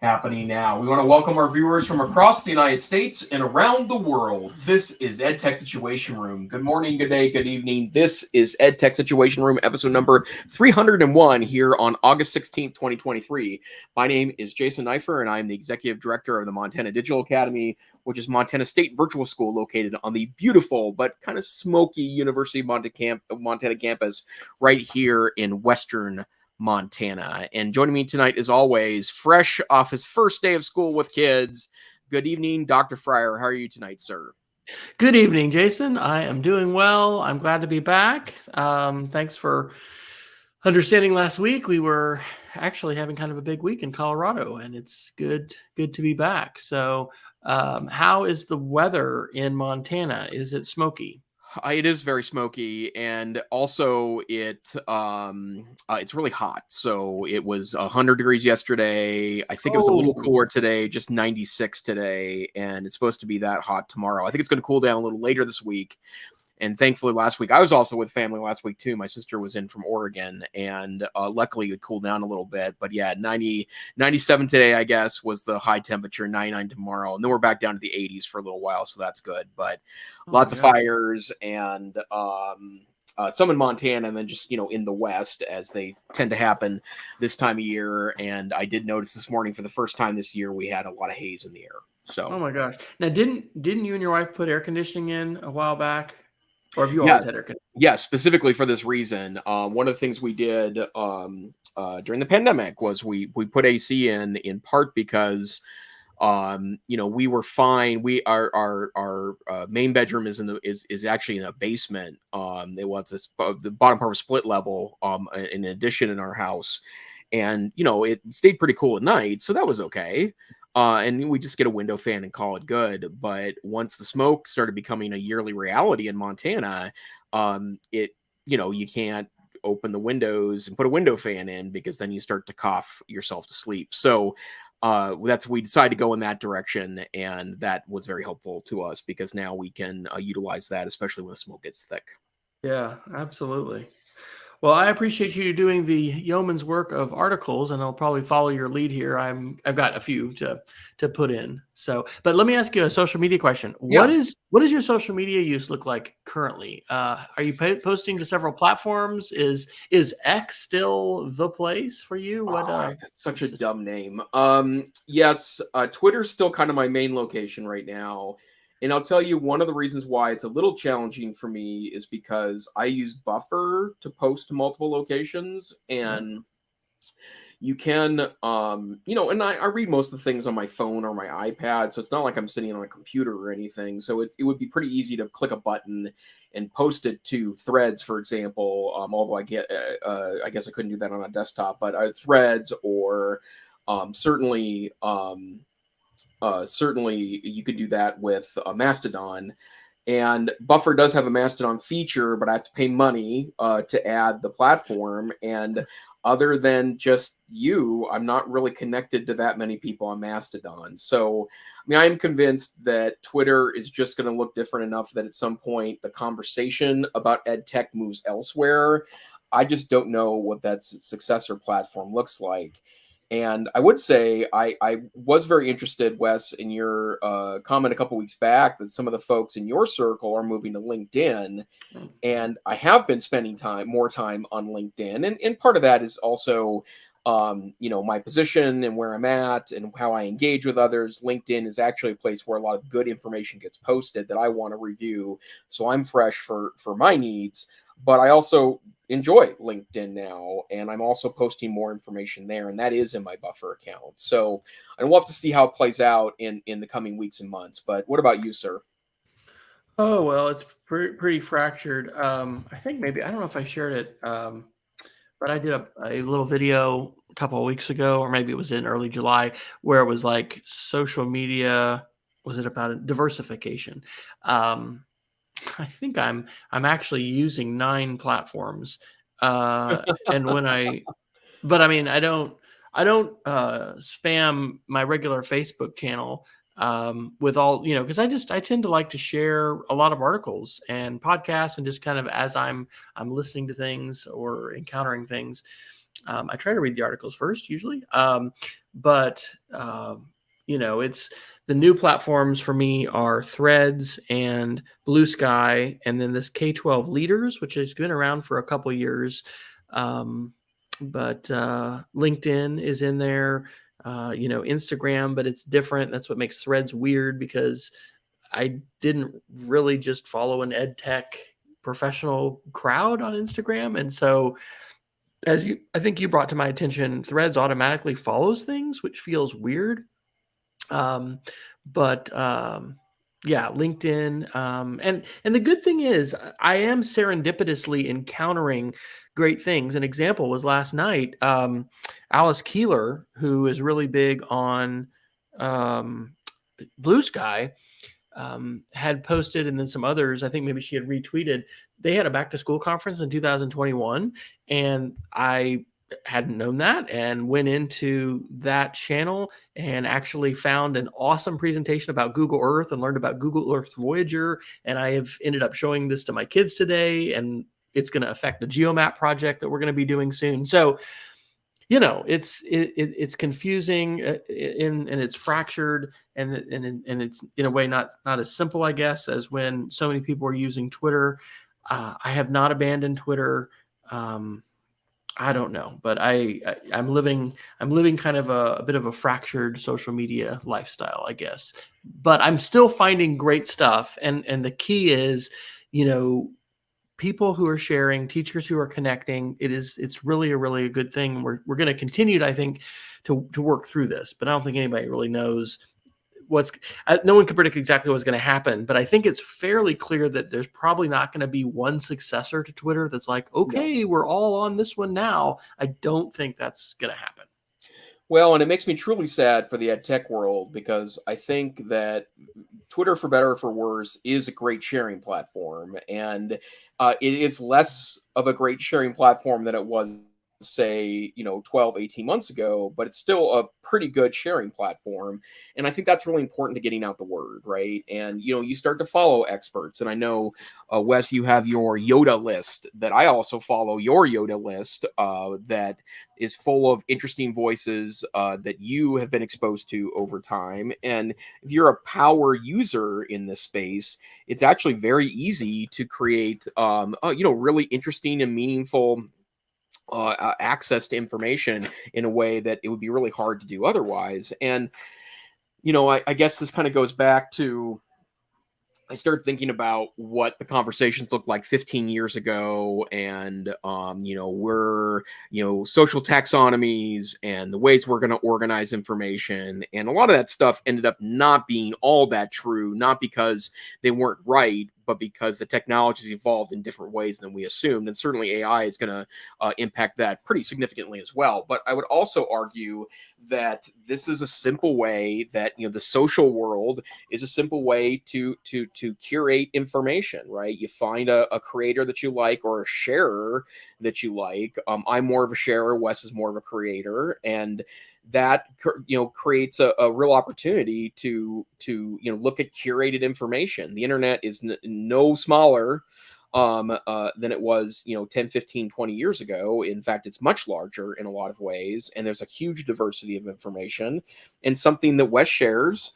happening now. We want to welcome our viewers from across the United States and around the world. This is EdTech Situation Room. Good morning, good day, good evening. This is EdTech Situation Room, episode number 301 here on August 16th, 2023. My name is Jason Neiffer, and I'm the Executive Director of the Montana Digital Academy, which is Montana State Virtual School located on the beautiful but kind of smoky University of Montana campus right here in Western Montana. And joining me tonight, as always, fresh off his first day of school with kids. Good evening, Dr. Fryer. How are you tonight, sir? Good evening, Jason. I am doing well. I'm glad to be back. Thanks for understanding last week. We were actually having kind of a big week in Colorado, and it's good to be back. So how is the weather in Montana? Is it smoky? It is very smoky, and also it's really hot. So it was 100 degrees yesterday. I think it was a little cooler today, just 96 today, and it's supposed to be that hot tomorrow. I think it's going to cool down a little later this week. And thankfully, last week, I was also with family last week, too. My sister was in from Oregon, and luckily it cooled down a little bit. But yeah, 97 today, I guess, was the high temperature, 99 tomorrow. And then we're back down to the 80s for a little while, so that's good. But lots of fires and some in Montana, and then just, in the West, as they tend to happen this time of year. And I did notice this morning, for the first time this year, we had a lot of haze in the air. So, oh my gosh! Now, didn't you and your wife put air conditioning in a while back? Or have you always had air conditioning? Yeah, specifically for this reason. One of the things we did during the pandemic was we put AC in part because we were fine. Our main bedroom is actually in a basement. It was the bottom part of a split level in addition in our house, and it stayed pretty cool at night, so that was okay. And we just get a window fan and call it good. But once the smoke started becoming a yearly reality in Montana, you can't open the windows and put a window fan in, because then you start to cough yourself to sleep. So we decided to go in that direction, and that was very helpful to us, because now we can utilize that, especially when the smoke gets thick. Yeah, absolutely. Well, I appreciate you doing the yeoman's work of articles, and I'll probably follow your lead here. I've got a few to put in. So, but let me ask you a social media question. Yeah. What does your social media use look like currently? Are you posting to several platforms? Is X still the place for you? That's such a dumb name. Yes, Twitter's still kind of my main location right now. And I'll tell you, one of the reasons why it's a little challenging for me is because I use Buffer to post to multiple locations, and you can, and I read most of the things on my phone or my iPad, so it's not like I'm sitting on a computer or anything. So it would be pretty easy to click a button and post it to Threads, for example. Although I guess I couldn't do that on a desktop, but Threads, or certainly you could do that with Mastodon. And Buffer does have a Mastodon feature, but I have to pay money to add the platform. And other than just I'm not really connected to that many people on Mastodon. So, I'm convinced that Twitter is just going to look different enough that at some point the conversation about EdTech moves elsewhere. I just don't know what that successor platform looks like. And I would say I was very interested, Wes, in your comment a couple weeks back that some of the folks in your circle are moving to LinkedIn. And I have been spending more time on LinkedIn. And part of that is also, my position and where I'm at and how I engage with others. LinkedIn is actually a place where a lot of good information gets posted that I want to review. So I'm fresh for my needs. But I also enjoy LinkedIn now, and I'm also posting more information there, and that is in my Buffer account. So I'd love to see how it plays out in the coming weeks and months. But what about you, sir? Oh, well, it's pretty fractured. I think maybe, I don't know if I shared it, but I did a little video a couple of weeks ago, or maybe it was in early July, where it was like social media. Was it about diversification? I think I'm actually using 9 platforms, and I don't spam my regular Facebook channel with all, because I tend to like to share a lot of articles and podcasts, and just kind of as I'm listening to things or encountering things. I try to read the articles first usually. But it's the new platforms for me are Threads and Blue Sky, and then this K-12 Leaders, which has been around for a couple years. But LinkedIn is in there, Instagram, but it's different. That's what makes Threads weird, because I didn't really just follow an EdTech professional crowd on Instagram. And so, I think you brought to my attention, Threads automatically follows things, which feels weird. Yeah, LinkedIn. And the good thing is, I am serendipitously encountering great things. An example was last night. Alice Keeler, who is really big on Blue Sky, had posted, and then some others, I think maybe she had retweeted, they had a back to school conference in 2021. And I hadn't known that, and went into that channel and actually found an awesome presentation about Google Earth and learned about Google Earth Voyager. And I have ended up showing this to my kids today, and it's going to affect the GeoMap project that we're going to be doing soon. So, it's confusing, and it's fractured, and it's in a way not as simple, I guess, as when so many people are using Twitter. I have not abandoned Twitter. I don't know, but I'm living kind of a bit of a fractured social media lifestyle, I guess. But I'm still finding great stuff, and the key is, people who are sharing, teachers who are connecting. It's really a good thing. We're going to continue, I think, to work through this, but I don't think anybody really knows no one can predict exactly what's going to happen. But I think it's fairly clear that there's probably not going to be one successor to Twitter that's like, okay, we're all on this one now. I don't think that's going to happen. Well, and it makes me truly sad for the EdTech world, because I think that Twitter, for better or for worse, is a great sharing platform. And it is less of a great sharing platform than it was, say, 12, 18 months ago, but it's still a pretty good sharing platform. And I think that's really important to getting out the word, right? And, you start to follow experts. And I know, Wes, you have your Yoda list that I also follow, your Yoda list that is full of interesting voices that you have been exposed to over time. And if you're a power user in this space, it's actually very easy to create, really interesting and meaningful access to information in a way that it would be really hard to do otherwise. And, I guess this kind of goes back to, I started thinking about what the conversations looked like 15 years ago, and we're social taxonomies and the ways we're going to organize information, and a lot of that stuff ended up not being all that true, not because they weren't right, but because the technology's evolved in different ways than we assumed. And certainly AI is going to impact that pretty significantly as well. But I would also argue that this is a simple way that, the social world is a simple way to curate information, right? You find a creator that you like, or a sharer that you like. I'm more of a sharer, Wes is more of a creator, and that creates a real opportunity to look at curated information. The internet is no smaller than it was 10, 15, 20 years ago. In fact, it's much larger in a lot of ways, and there's a huge diversity of information. And something that Wes shares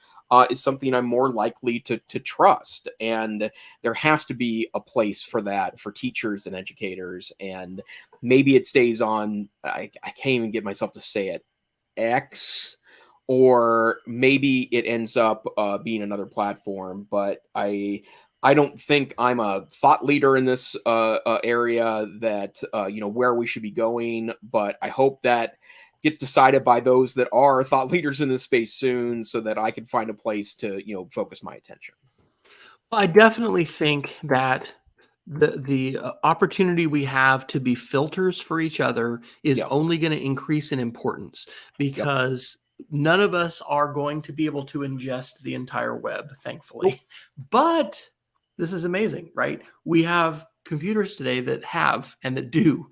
is something I'm more likely to trust. And there has to be a place for that for teachers and educators. And maybe it stays on, I can't even get myself to say it, X, or maybe it ends up being another platform. But I don't think I'm a thought leader in this area that where we should be going, but I hope that gets decided by those that are thought leaders in this space soon, so that I can find a place to focus my attention. Well, I definitely think that the opportunity we have to be filters for each other is only going to increase in importance, because none of us are going to be able to ingest the entire web, thankfully. But this is amazing, right? We have computers today that have and that do.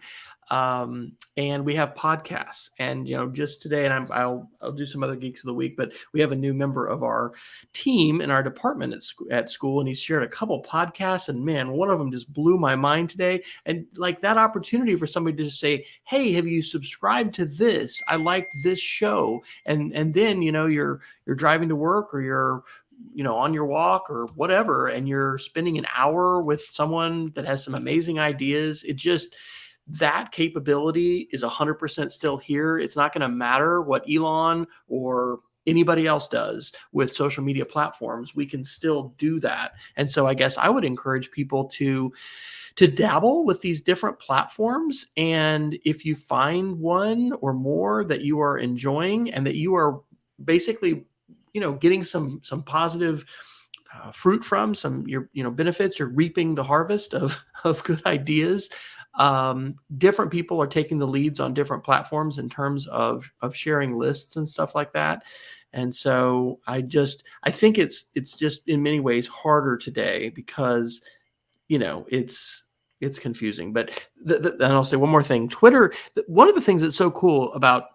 And we have podcasts. And just today, and I'll do some other Geeks of the Week, but we have a new member of our team in our department at school, and he shared a couple podcasts, and man, one of them just blew my mind today. And like that opportunity for somebody to just say, "Hey, have you subscribed to this? I like this show," and then you're driving to work, or you're on your walk or whatever, and you're spending an hour with someone that has some amazing ideas. That capability is 100% still here. It's not going to matter what Elon or anybody else does with social media platforms. We can still do that. And so I guess I would encourage people to dabble with these different platforms. And if you find one or more that you are enjoying and that you are basically, getting some positive fruit from, some benefits, you're reaping the harvest of good ideas. Different people are taking the leads on different platforms in terms of sharing lists and stuff like that. And so I think it's just in many ways harder today because, it's confusing. But and I'll say one more thing. Twitter, one of the things that's so cool about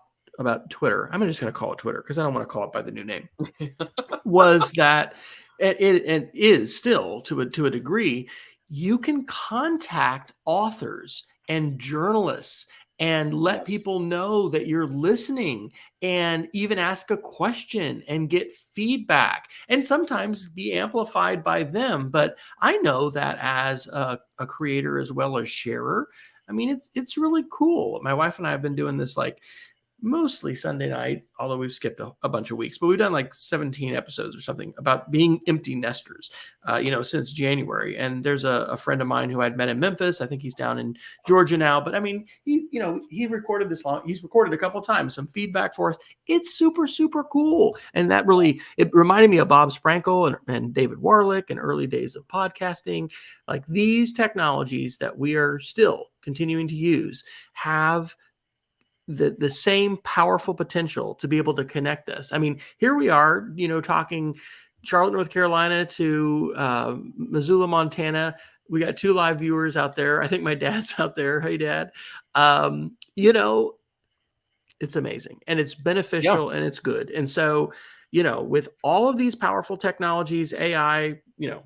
Twitter, I'm just going to call it Twitter because I don't want to call it by the new name, was that it is still to a degree, you can contact authors and journalists and let people know that you're listening, and even ask a question and get feedback, and sometimes be amplified by them. But I know that as a creator as well as sharer, I mean, it's really cool. My wife and I have been doing this like mostly Sunday night, although we've skipped a bunch of weeks, but we've done like 17 episodes or something about being empty nesters, since January. And there's a friend of mine who I'd met in Memphis. I think he's down in Georgia now, but I mean, he recorded this long. He's recorded a couple of times, some feedback for us. It's super, super cool. And it reminded me of Bob Sprankle and David Warlick and early days of podcasting. Like these technologies that we are still continuing to use have the same powerful potential to be able to connect us. I mean, here we are, talking Charlotte, North Carolina to Missoula, Montana. We got 2 live viewers out there. I think my dad's out there. Hey, Dad. It's amazing, and it's beneficial, and it's good. And so, with all of these powerful technologies, AI,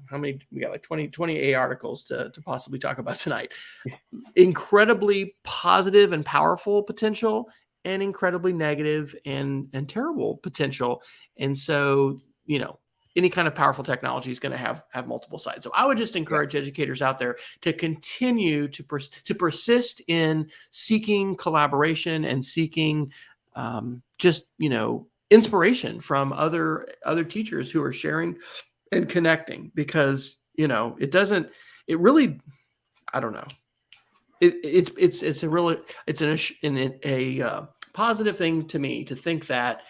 how many, we got like 20 articles to possibly talk about tonight. Incredibly positive and powerful potential, and incredibly negative and terrible potential. And so, any kind of powerful technology is going to have multiple sides. So I would just encourage educators out there to continue to persist in seeking collaboration and seeking inspiration from other teachers who are sharing and connecting, because it really, I don't know. It's a positive thing to me to think that,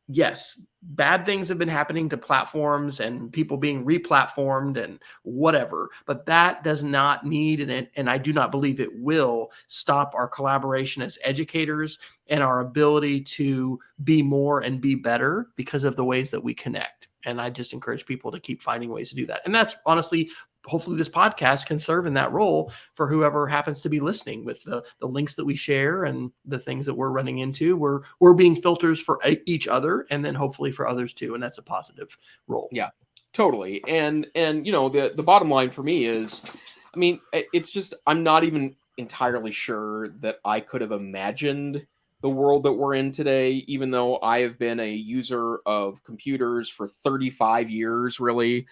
yes, bad things have been happening to platforms and people being replatformed and whatever, but that does not need, and I do not believe it will stop our collaboration as educators and our ability to be more and be better because of the ways that we connect. And I just encourage people to keep finding ways to do that. And that's honestly, hopefully this podcast can serve in that role for whoever happens to be listening, with the links that we share and the things that we're running into. We're being filters for each other, and then hopefully for others too. And that's a positive role. Yeah, totally. And the bottom line for me is, I mean, it's just, I'm not even entirely sure that I could have imagined the world that we're in today, even though I have been a user of computers for 35 years, really.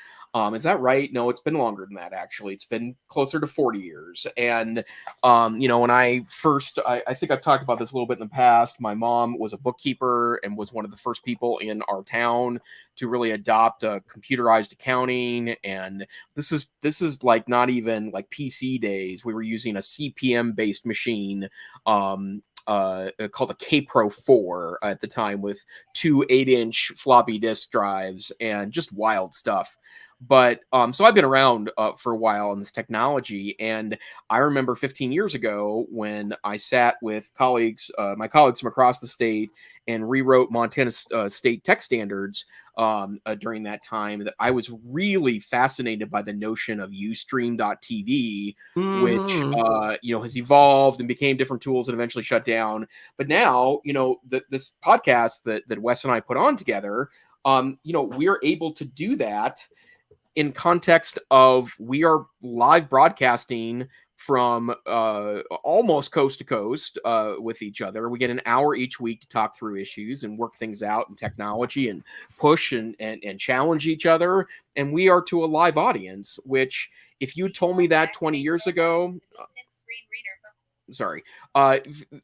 Is that right? No, it's been longer than that, actually. It's been closer to 40 years. And, when I think I've talked about this a little bit in the past. My mom was a bookkeeper and was one of the first people in our town to really adopt computerized accounting. And this is like not even like PC days. We were using a CPM based machine, called a K-Pro 4 at the time, with 2 8-inch floppy disk drives, and just wild stuff. But so I've been around for a while in this technology, and I remember 15 years ago when I sat with colleagues, my colleagues from across the state, and rewrote Montana state tech standards during that time. That I was really fascinated by the notion of Ustream.tv, which Mm-hmm. has evolved and became different tools and eventually shut down. But now, this podcast that Wes and I put on together, we are able to do that in context of we are live broadcasting from almost coast to coast with each other. We get an hour each week to talk through issues and work things out in technology and push and challenge each other. And we are to a live audience, which if you told me that 20 years ago, sorry,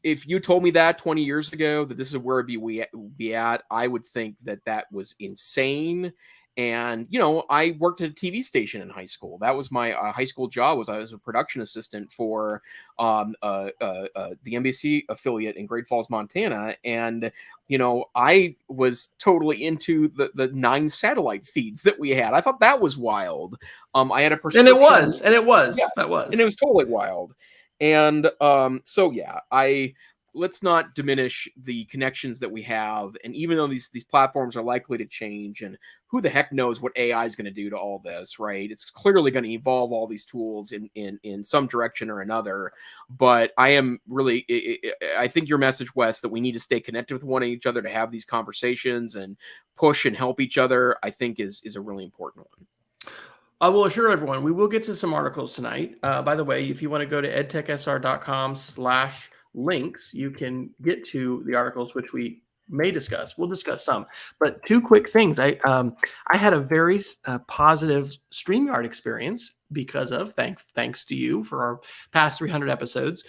if you told me that 20 years ago that this is where we be at, I would think that was insane. And I worked at a TV station in high school. That was my high school job. I was a production assistant for the NBC affiliate in Great Falls, Montana. And I was totally into the 9 satellite feeds that we had. I thought that was wild. I had a prescription, And it was, yeah, that was, and it was totally wild. And so yeah, let's not diminish the connections that we have. And even though these platforms are likely to change, and who the heck knows what AI is going to do to all this, right? It's clearly going to evolve all these tools in some direction or another. But I am really, I think your message, Wes, that we need to stay connected with one each other to have these conversations and push and help each other, I think is a really important one. I will assure everyone, we will get to some articles tonight. By the way, if you want to go to edtechsr.com/links, you can get to the articles, which we may discuss. We'll discuss some. But 2 quick things. I had a very positive StreamYard experience because of, thanks to you for our past 300 episodes.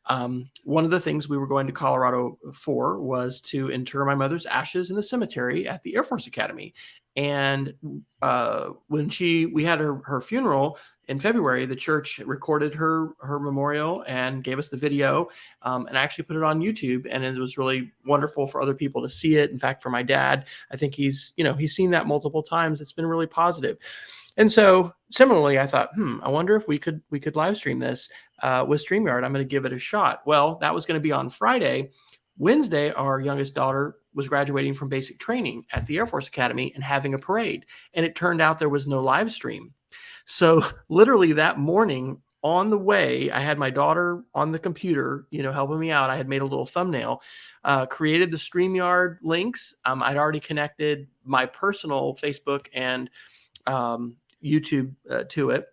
One of the things we were going to Colorado for was to inter my mother's ashes in the cemetery at the Air Force Academy. And when we had her funeral in February, the church recorded her memorial and gave us the video, and I actually put it on YouTube, and it was really wonderful for other people to see it. In fact, for my dad, I think he's seen that multiple times. It's been really positive. And so similarly, I thought, I wonder if we could live stream this with StreamYard. I'm going to give it a shot. Well, that was going to be on Friday. Wednesday, our youngest daughter was graduating from basic training at the Air Force Academy and having a parade. And it turned out there was no live stream. So literally that morning on the way, I had my daughter on the computer, helping me out. I had made a little thumbnail, created the StreamYard links. I'd already connected my personal Facebook and YouTube to it.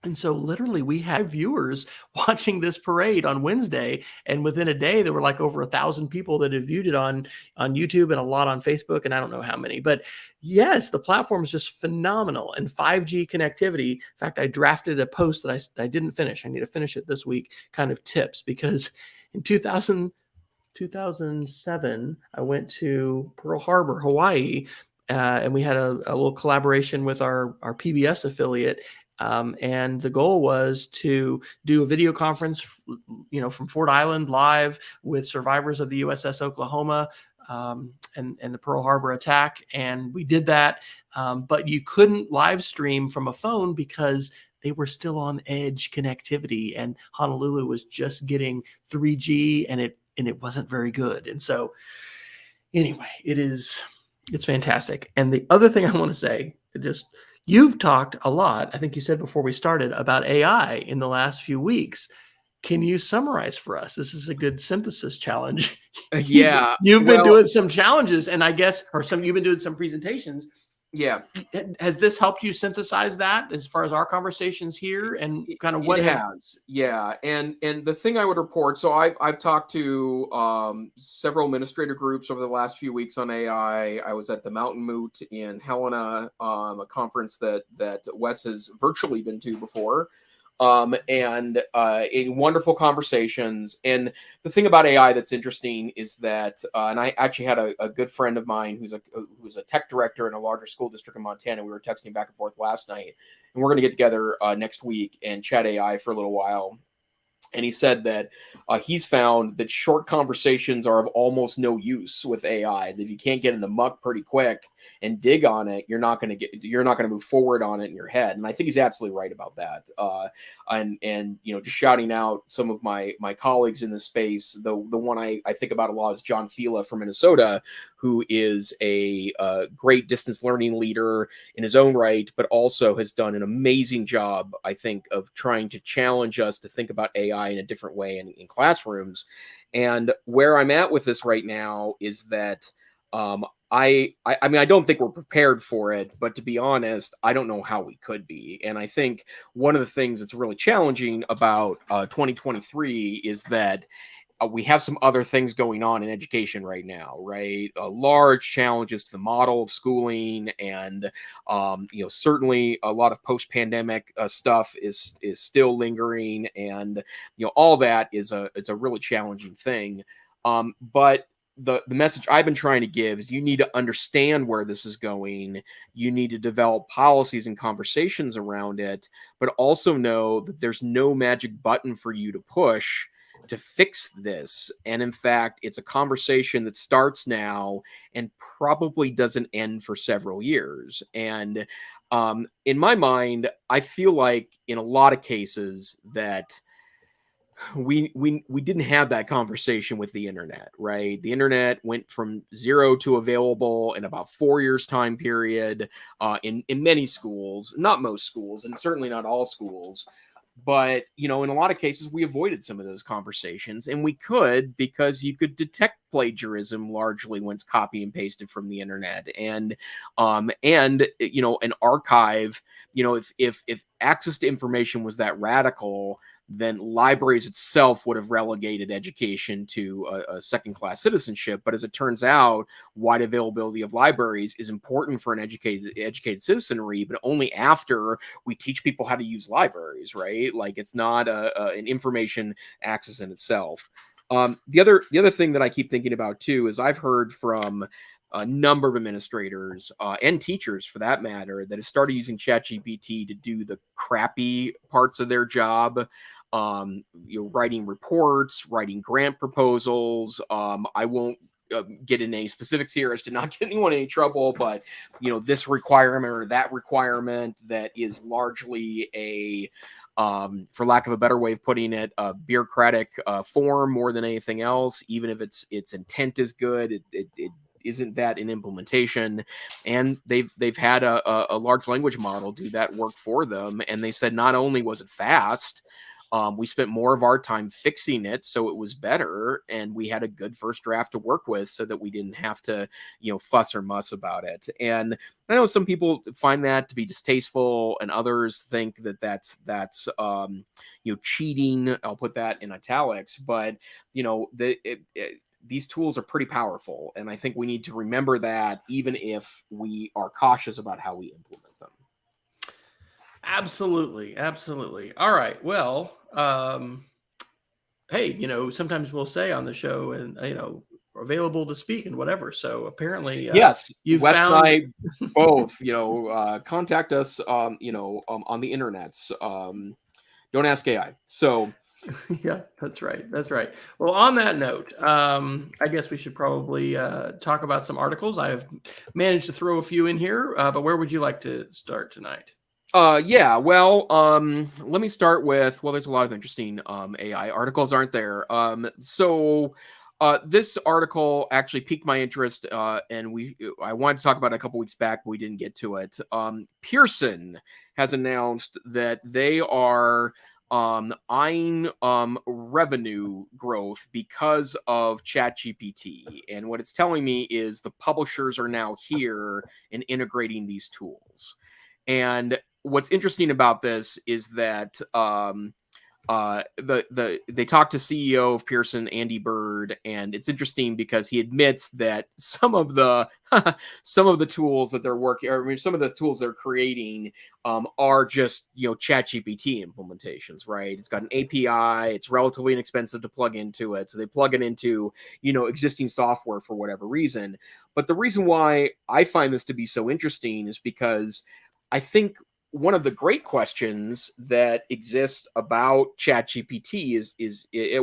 And so literally we had viewers watching this parade on Wednesday. And within a day, there were like over 1,000 people that had viewed it on YouTube and a lot on Facebook. And I don't know how many. But yes, the platform is just phenomenal. And 5G connectivity. In fact, I drafted a post that I didn't finish. I need to finish it this week, kind of tips. Because in 2007, I went to Pearl Harbor, Hawaii. And we had a little collaboration with our PBS affiliate. And the goal was to do a video conference, from Fort Island live with survivors of the USS Oklahoma and the Pearl Harbor attack. And we did that. But you couldn't live stream from a phone because they were still on edge connectivity, and Honolulu was just getting 3G, and it wasn't very good. And so anyway, it's fantastic. And the other thing I want to say, you've talked a lot, I think you said before we started, about AI in the last few weeks. Can you summarize for us? This is a good synthesis challenge. Yeah. You've been doing some challenges, and you've been doing some presentations. Yeah. Has this helped you synthesize that as far as our conversations here, and kind of what it has? Yeah. And the thing I would report, so I've talked to several administrator groups over the last few weeks on AI. I was at the Mountain Moot in Helena, a conference that Wes has virtually been to before. And wonderful conversations. And the thing about AI that's interesting is that, and I actually had a good friend of mine who's a tech director in a larger school district in Montana. We were texting back and forth last night, and we're going to get together next week and chat AI for a little while. And he said that he's found that short conversations are of almost no use with AI. That if you can't get in the muck pretty quick and dig on it, you're not going to move forward on it in your head. And I think he's absolutely right about that. And just shouting out some of my colleagues in this space. The one I think about a lot is John Fila from Minnesota, who is a great distance learning leader in his own right, but also has done an amazing job, I think, of trying to challenge us to think about AI in a different way in classrooms. And where I'm at with this right now is that I mean, I don't think we're prepared for it, but to be honest, I don't know how we could be. And I think one of the things that's really challenging about 2023 is that we have some other things going on in education right now, right? Large challenges to the model of schooling, and certainly a lot of post-pandemic stuff is still lingering, and all that is a really challenging thing. But the message I've been trying to give is you need to understand where this is going. You need to develop policies and conversations around it, but also know that there's no magic button for you to push to fix this. And in fact, it's a conversation that starts now and probably doesn't end for several years. And in my mind, I feel like in a lot of cases that we didn't have that conversation with the internet, right? The internet went from zero to available in about 4 years time period in many schools, not most schools, and certainly not all schools. But, in a lot of cases, we avoided some of those conversations, and we could because you could detect plagiarism largely when it's copy and pasted from the internet. And an archive, if access to information was that radical, then libraries itself would have relegated education to a second-class citizenship. But as it turns out, wide availability of libraries is important for an educated citizenry, but only after we teach people how to use libraries, right? Like, it's not an information access in itself. The other thing that I keep thinking about too is I've heard from a number of administrators and teachers, for that matter, that have started using ChatGPT to do the crappy parts of their job. Writing reports, writing grant proposals. I won't get into any specifics here as to not get anyone in any trouble, but this requirement or that requirement that is largely a for lack of a better way of putting it, a bureaucratic form more than anything else. Even if its intent is good, it isn't that in implementation. And they've had a large language model do that work for them, and they said not only was it fast, we spent more of our time fixing it so it was better, and we had a good first draft to work with so that we didn't have to fuss or muss about it. And I know some people find that to be distasteful, and others think that that's cheating. I'll put that in italics, but these tools are pretty powerful, and I think we need to remember that, even if we are cautious about how we implement them. Absolutely. All right. Well, hey, sometimes we'll say on the show, and available to speak and whatever. So apparently, yes, you Wes found and I both. Contact us. On the internets. Don't ask AI. So. Yeah, that's right. Well, on that note, I guess we should probably talk about some articles. I've managed to throw a few in here, but where would you like to start tonight? Yeah, well, let me start with, there's a lot of interesting AI articles, aren't there? So this article actually piqued my interest, and I wanted to talk about it a couple weeks back, but we didn't get to it. Pearson has announced that they are eyeing revenue growth because of ChatGPT. And what it's telling me is the publishers are now here and integrating these tools. And what's interesting about this is that they talked to CEO of Pearson, Andy Bird, and it's interesting because he admits that some of the tools that they're working, or I mean, some of the tools they're creating are just ChatGPT implementations, right? It's got an API, it's relatively inexpensive to plug into it, so they plug it into existing software for whatever reason. But the reason why I find this to be so interesting is because I think one of the great questions that exists about ChatGPT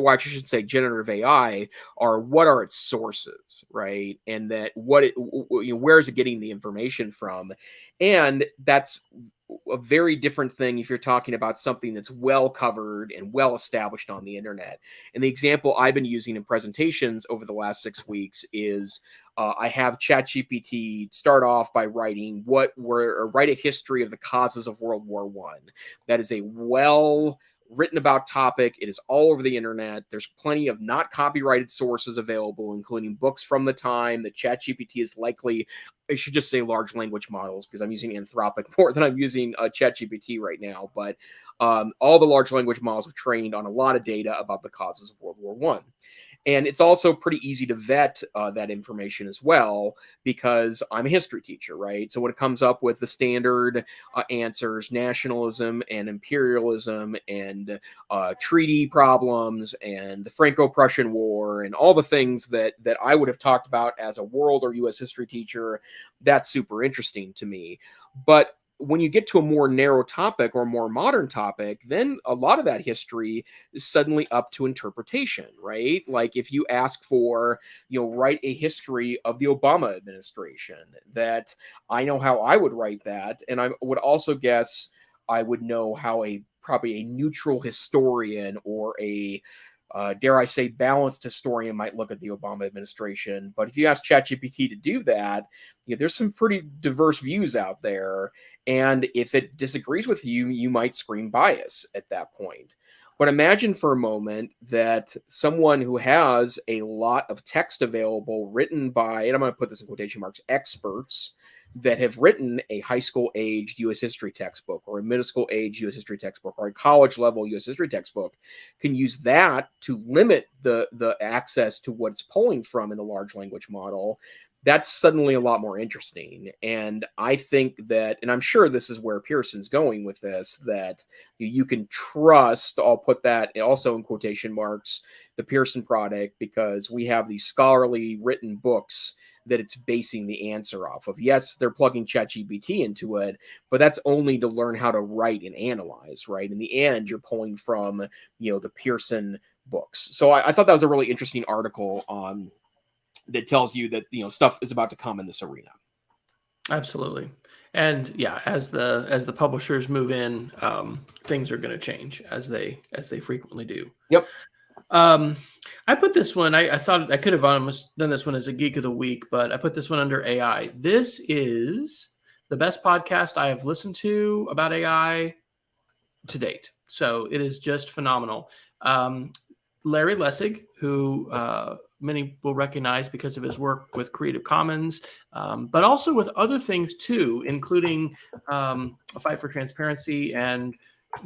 well, I should say generative AI, are what are its sources, right? And that where is it getting the information from? And that's a very different thing if you're talking about something that's well covered and well established on the internet. And the example I've been using in presentations over the last 6 weeks is I have ChatGPT start off by write a history of the causes of World War I. That is a well written about topic. It is all over the internet. There's plenty of not copyrighted sources available, including books from the time that ChatGPT is likely. I should just say large language models because I'm using Anthropic more than I'm using ChatGPT right now. But all the large language models have trained on a lot of data about the causes of World War I. And it's also pretty easy to vet that information as well, because I'm a history teacher, right? So when it comes up with the standard answers, nationalism and imperialism and treaty problems and the Franco-Prussian War and all the things that I would have talked about as a world or U.S. history teacher, that's super interesting to me. But when you get to a more narrow topic or a more modern topic, then a lot of that history is suddenly up to interpretation, right? Like if you ask for, write a history of the Obama administration, that I know how I would write that. And I would also guess I would know how probably a neutral historian or dare I say, balanced historian might look at the Obama administration. But if you ask ChatGPT to do that, there's some pretty diverse views out there. And if it disagrees with you, you might scream bias at that point. But imagine for a moment that someone who has a lot of text available written by, and I'm going to put this in quotation marks, experts that have written a high school aged U.S. history textbook or a middle school age U.S. history textbook or a college level U.S. history textbook, can use that to limit the access to what it's pulling from in the large language model. That's suddenly a lot more interesting. And I think that, and I'm sure this is where Pearson's going with this, that you can trust, I'll put that also in quotation marks, the Pearson product, because we have these scholarly written books that it's basing the answer off of. Yes, they're plugging ChatGPT into it, but that's only to learn how to write and analyze, right? In the end, you're pulling from, the Pearson books. So I thought that was a really interesting article on that tells you that stuff is about to come in this arena. Absolutely. And yeah, as the publishers move in, things are going to change as they frequently do. Yep. I put this one, I thought I could have almost done this one as a Geek of the Week, but I put this one under AI. This is the best podcast I have listened to about AI to date. So it is just phenomenal. Larry Lessig, who many will recognize because of his work with Creative Commons, but also with other things too, including a fight for transparency and,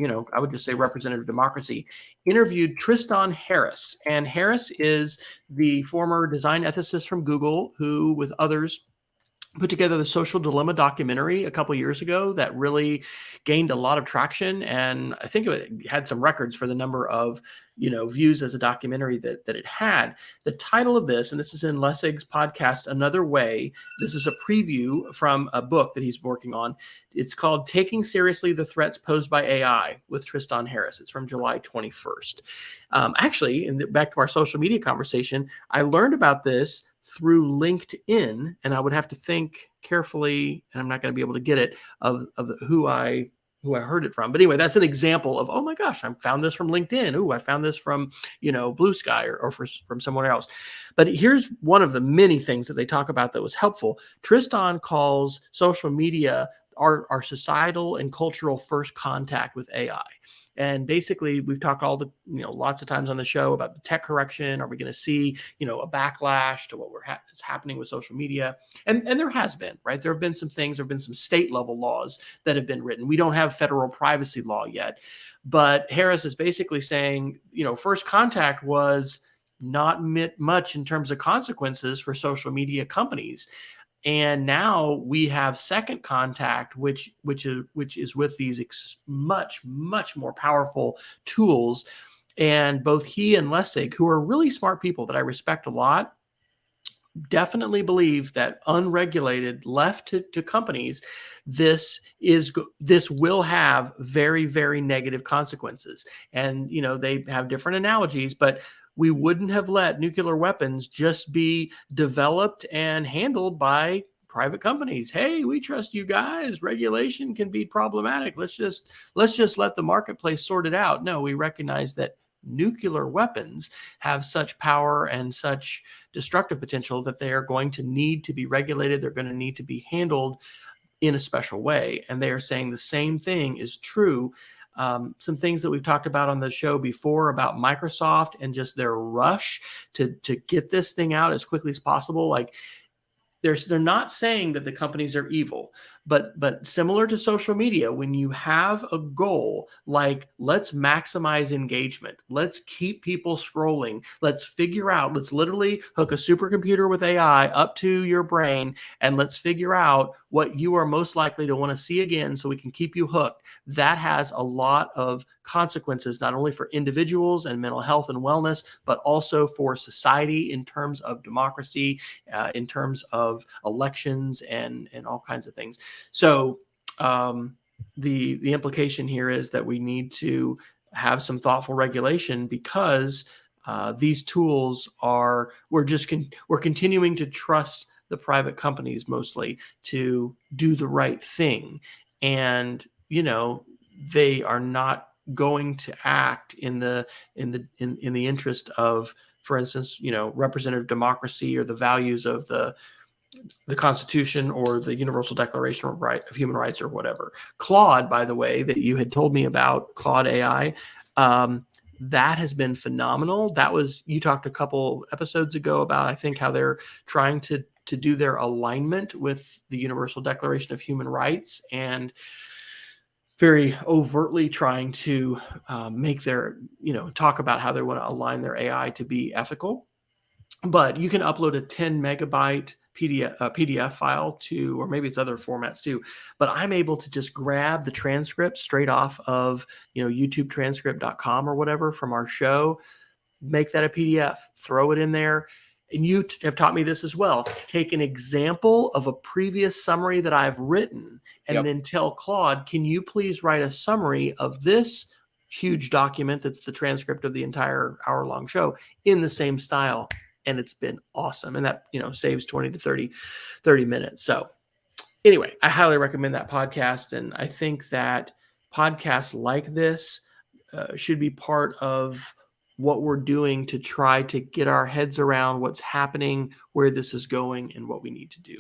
I would just say representative democracy, interviewed Tristan Harris. And Harris is the former design ethicist from Google who, with others, put together the Social Dilemma documentary a couple years ago that really gained a lot of traction. And I think it had some records for the number of, views as a documentary that it had. The title of this, and this is in Lessig's podcast, Another Way. This is a preview from a book that he's working on. It's called Taking Seriously the Threats Posed by AI with Tristan Harris. It's from July 21st. Actually, and back to our social media conversation, I learned about this through LinkedIn, and I would have to think carefully, and I'm not going to be able to get it, of who I heard it from. But anyway, that's an example of, oh my gosh, I found this from LinkedIn. Oh, I found this from, Blue Sky or from somewhere else. But here's one of the many things that they talk about that was helpful. Tristan calls social media our societal and cultural first contact with AI. And basically, we've talked lots of times on the show about the tech correction. Are we going to see, a backlash to what is happening with social media? And there has been, right? There have been some things. There have been some state level laws that have been written. We don't have federal privacy law yet. But Harris is basically saying, first contact was not much in terms of consequences for social media companies. And now we have second contact, which is with these much more powerful tools. And both he and Lessig, who are really smart people that I respect a lot, definitely believe that unregulated, left to companies, this will have very, very negative consequences. And they have different analogies, but we wouldn't have let nuclear weapons just be developed and handled by private companies. Hey, we trust you guys. Regulation can be problematic. Let's just let the marketplace sort it out. No, we recognize that nuclear weapons have such power and such destructive potential that they are going to need to be regulated. They're going to need to be handled in a special way. And they are saying the same thing is true. Some things that we've talked about on the show before about Microsoft and just their rush to get this thing out as quickly as possible. Like, they're not saying that the companies are evil, but similar to social media, when you have a goal like, let's maximize engagement, let's keep people scrolling, let's literally hook a supercomputer with AI up to your brain, and let's figure out what you are most likely to want to see again so we can keep you hooked. That has a lot of consequences, not only for individuals and mental health and wellness, but also for society in terms of democracy, in terms of elections and all kinds of things. So the implication here is that we need to have some thoughtful regulation, because these tools we're continuing to trust the private companies mostly to do the right thing. And, they are not going to act in the interest of, for instance, representative democracy or the values of the Constitution or the Universal Declaration of Human Rights or whatever. Claude, by the way, that you had told me about, Claude AI, that has been phenomenal. You talked a couple episodes ago about, I think, how they're trying to do their alignment with the Universal Declaration of Human Rights, and very overtly trying to make their, talk about how they want to align their AI to be ethical. But you can upload a 10 megabyte PDF file to, or maybe it's other formats too, but I'm able to just grab the transcript straight off of, YouTubetranscript.com or whatever from our show, make that a PDF, throw it in there. And you have taught me this as well. Take an example of a previous summary that I've written, and then tell Claude, can you please write a summary of this huge document that's the transcript of the entire hour-long show in the same style. And it's been awesome. And that, saves 20 to 30 minutes. So anyway, I highly recommend that podcast. And I think that podcasts like this should be part of what we're doing to try to get our heads around what's happening, where this is going, and what we need to do.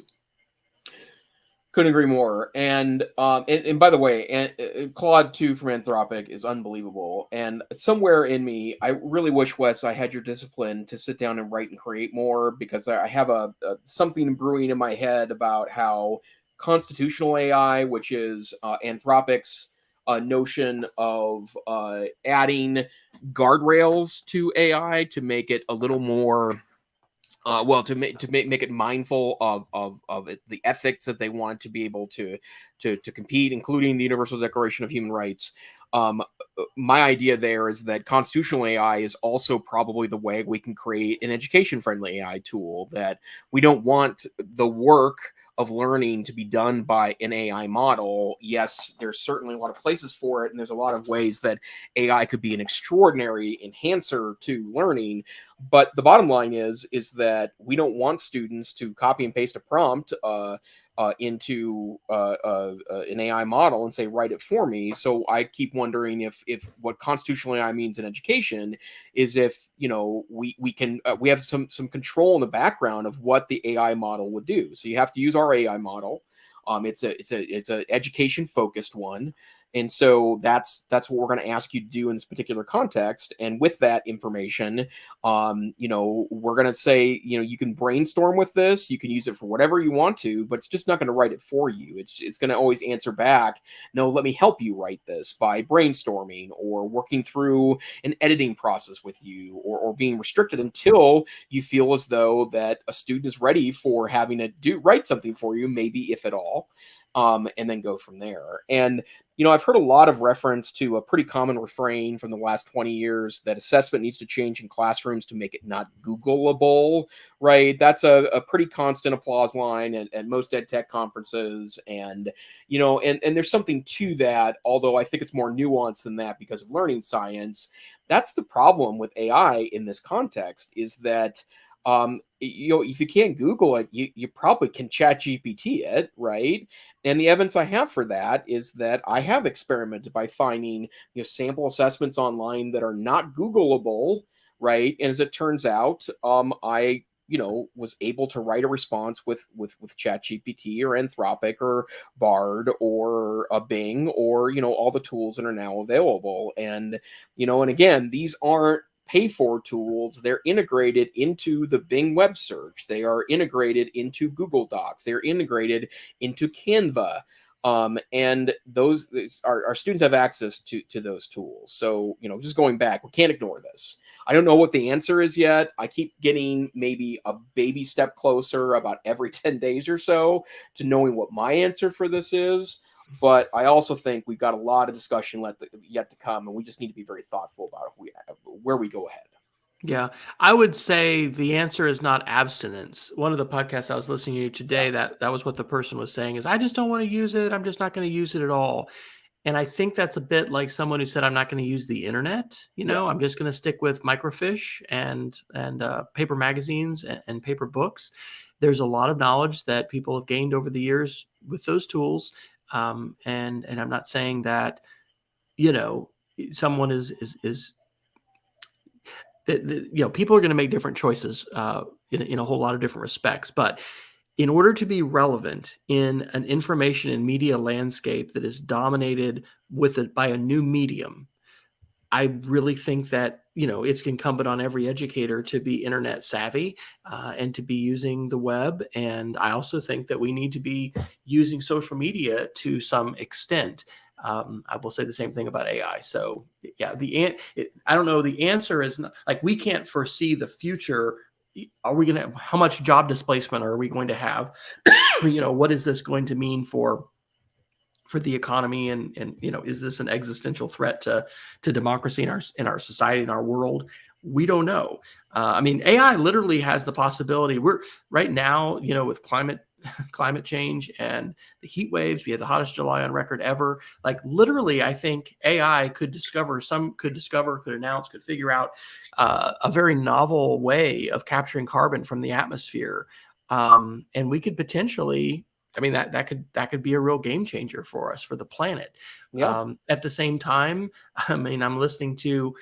Couldn't agree more. And by the way, and Claude 2 from Anthropic is unbelievable. And somewhere in me, I really wish, Wes, I had your discipline to sit down and write and create more, because I have a something brewing in my head about how constitutional AI, which is Anthropic's notion of adding guardrails to AI to make it a little more to make it mindful of the ethics that they want to be able to compete, including the Universal Declaration of Human Rights. My idea there is that constitutional AI is also probably the way we can create an education-friendly AI tool, that we don't want the work of learning to be done by an AI model. Yes, there's certainly a lot of places for it, and there's a lot of ways that AI could be an extraordinary enhancer to learning. But the bottom line is that we don't want students to copy and paste a prompt into an AI model and say, write it for me. So I keep wondering if what constitutional AI means in education is if, we have some control in the background of what the AI model would do. So you have to use our AI model. It's a education focused one. And so that's what we're going to ask you to do in this particular context. And with that information, we're going to say, you can brainstorm with this, you can use it for whatever you want to, but it's just not going to write it for you. It's going to always answer back, no, let me help you write this by brainstorming or working through an editing process with you, or being restricted until you feel as though that a student is ready for having to write something for you, maybe if at all. and then go from there. And I've heard a lot of reference to a pretty common refrain from the last 20 years that assessment needs to change in classrooms to make it not Googleable, right? That's a pretty constant applause line at most EdTech conferences. And, and there's something to that, although I think it's more nuanced than that because of learning science. That's the problem with AI in this context, is that if you can't Google it, you probably can chat GPT it, right? And the evidence I have for that is that I have experimented by finding, sample assessments online that are not Googleable, right? And as it turns out, I was able to write a response with ChatGPT or Anthropic or Bard or a Bing or all the tools that are now available. And and again, these aren't pay for tools. They're integrated into the Bing web search. They are integrated into Google Docs. They're integrated into Canva. And those our students have access to those tools. So, just going back, we can't ignore this. I don't know what the answer is yet. I keep getting maybe a baby step closer about every 10 days or so to knowing what my answer for this is. But I also think we've got a lot of discussion yet to come, and we just need to be very thoughtful about where we go ahead. Yeah, I would say the answer is not abstinence. One of the podcasts I was listening to today, that was what the person was saying, is I just don't want to use it. I'm just not going to use it at all. And I think that's a bit like someone who said, I'm not going to use the internet. I'm just going to stick with microfiche and paper magazines and paper books. There's a lot of knowledge that people have gained over the years with those tools. And I'm not saying that, someone is that people are going to make different choices in a whole lot of different respects. But in order to be relevant in an information and media landscape that is dominated by a new medium, I really think that it's incumbent on every educator to be internet savvy and to be using the web. And I also think that we need to be using social media to some extent. I will say the same thing about AI. So yeah, I don't know. The answer is not, like, we can't foresee the future. How much job displacement are we going to have? What is this going to mean for the economy? And is this an existential threat to democracy in our society, in our world? We don't know. AI literally has the possibility. We're right now, with climate change and the heat waves. We had the hottest July on record ever. Like, literally, I think AI could announce, could figure out a very novel way of capturing carbon from the atmosphere. And we could potentially, that could be a real game changer for us, for the planet. Yeah. At the same time, I'm listening to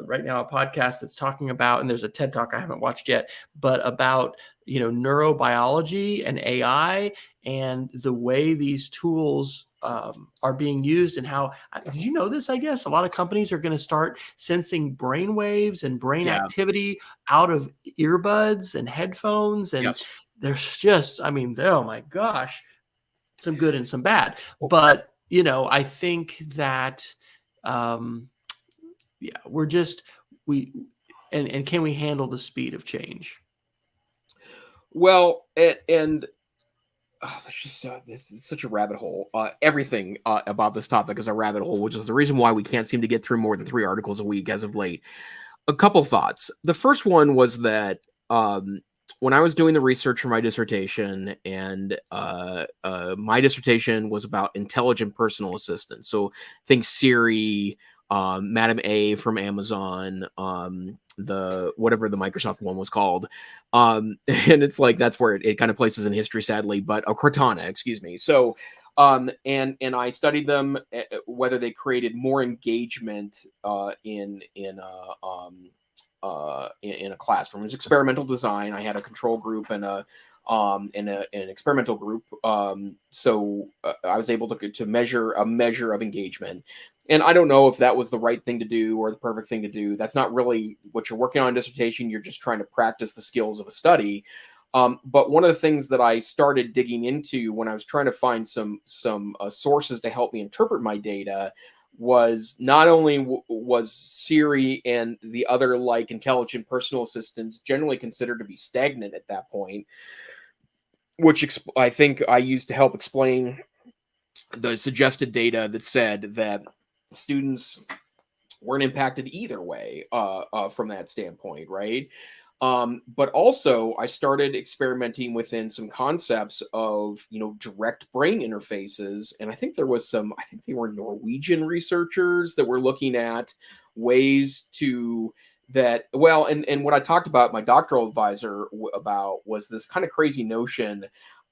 right now a podcast that's talking about, and there's a TED Talk I haven't watched yet, but about neurobiology and AI and the way these tools are being used, and how, did you know this? I guess a lot of companies are going to start sensing brain waves and brain activity out of earbuds and headphones. And there's just, oh my gosh, some good and some bad. But, I think that, and can we handle the speed of change? Well, and that's just this is such a rabbit hole. Everything about this topic is a rabbit hole, which is the reason why we can't seem to get through more than 3 articles a week as of late. A couple thoughts. The first one was that when I was doing the research for my dissertation, and my dissertation was about intelligent personal assistants. So think Siri, Madam A from Amazon, the whatever the Microsoft one was called, and it's like that's where it kind of places in history, sadly, but Cortana, excuse me. So and I studied them, whether they created more engagement in a classroom. It was experimental design. I had a control group and an experimental group. So I was able to measure a measure of engagement. And I don't know if that was the right thing to do or the perfect thing to do. That's not really what you're working on in dissertation. You're just trying to practice the skills of a study. But one of the things that I started digging into when I was trying to find some sources to help me interpret my data was not only was Siri and the other like intelligent personal assistants generally considered to be stagnant at that point, which I think I used to help explain the suggested data that said that students weren't impacted either way from that standpoint, right? But also, I started experimenting within some concepts of, direct brain interfaces. And I think I think they were Norwegian researchers that were looking at ways to and what I talked about my doctoral advisor about was this kind of crazy notion.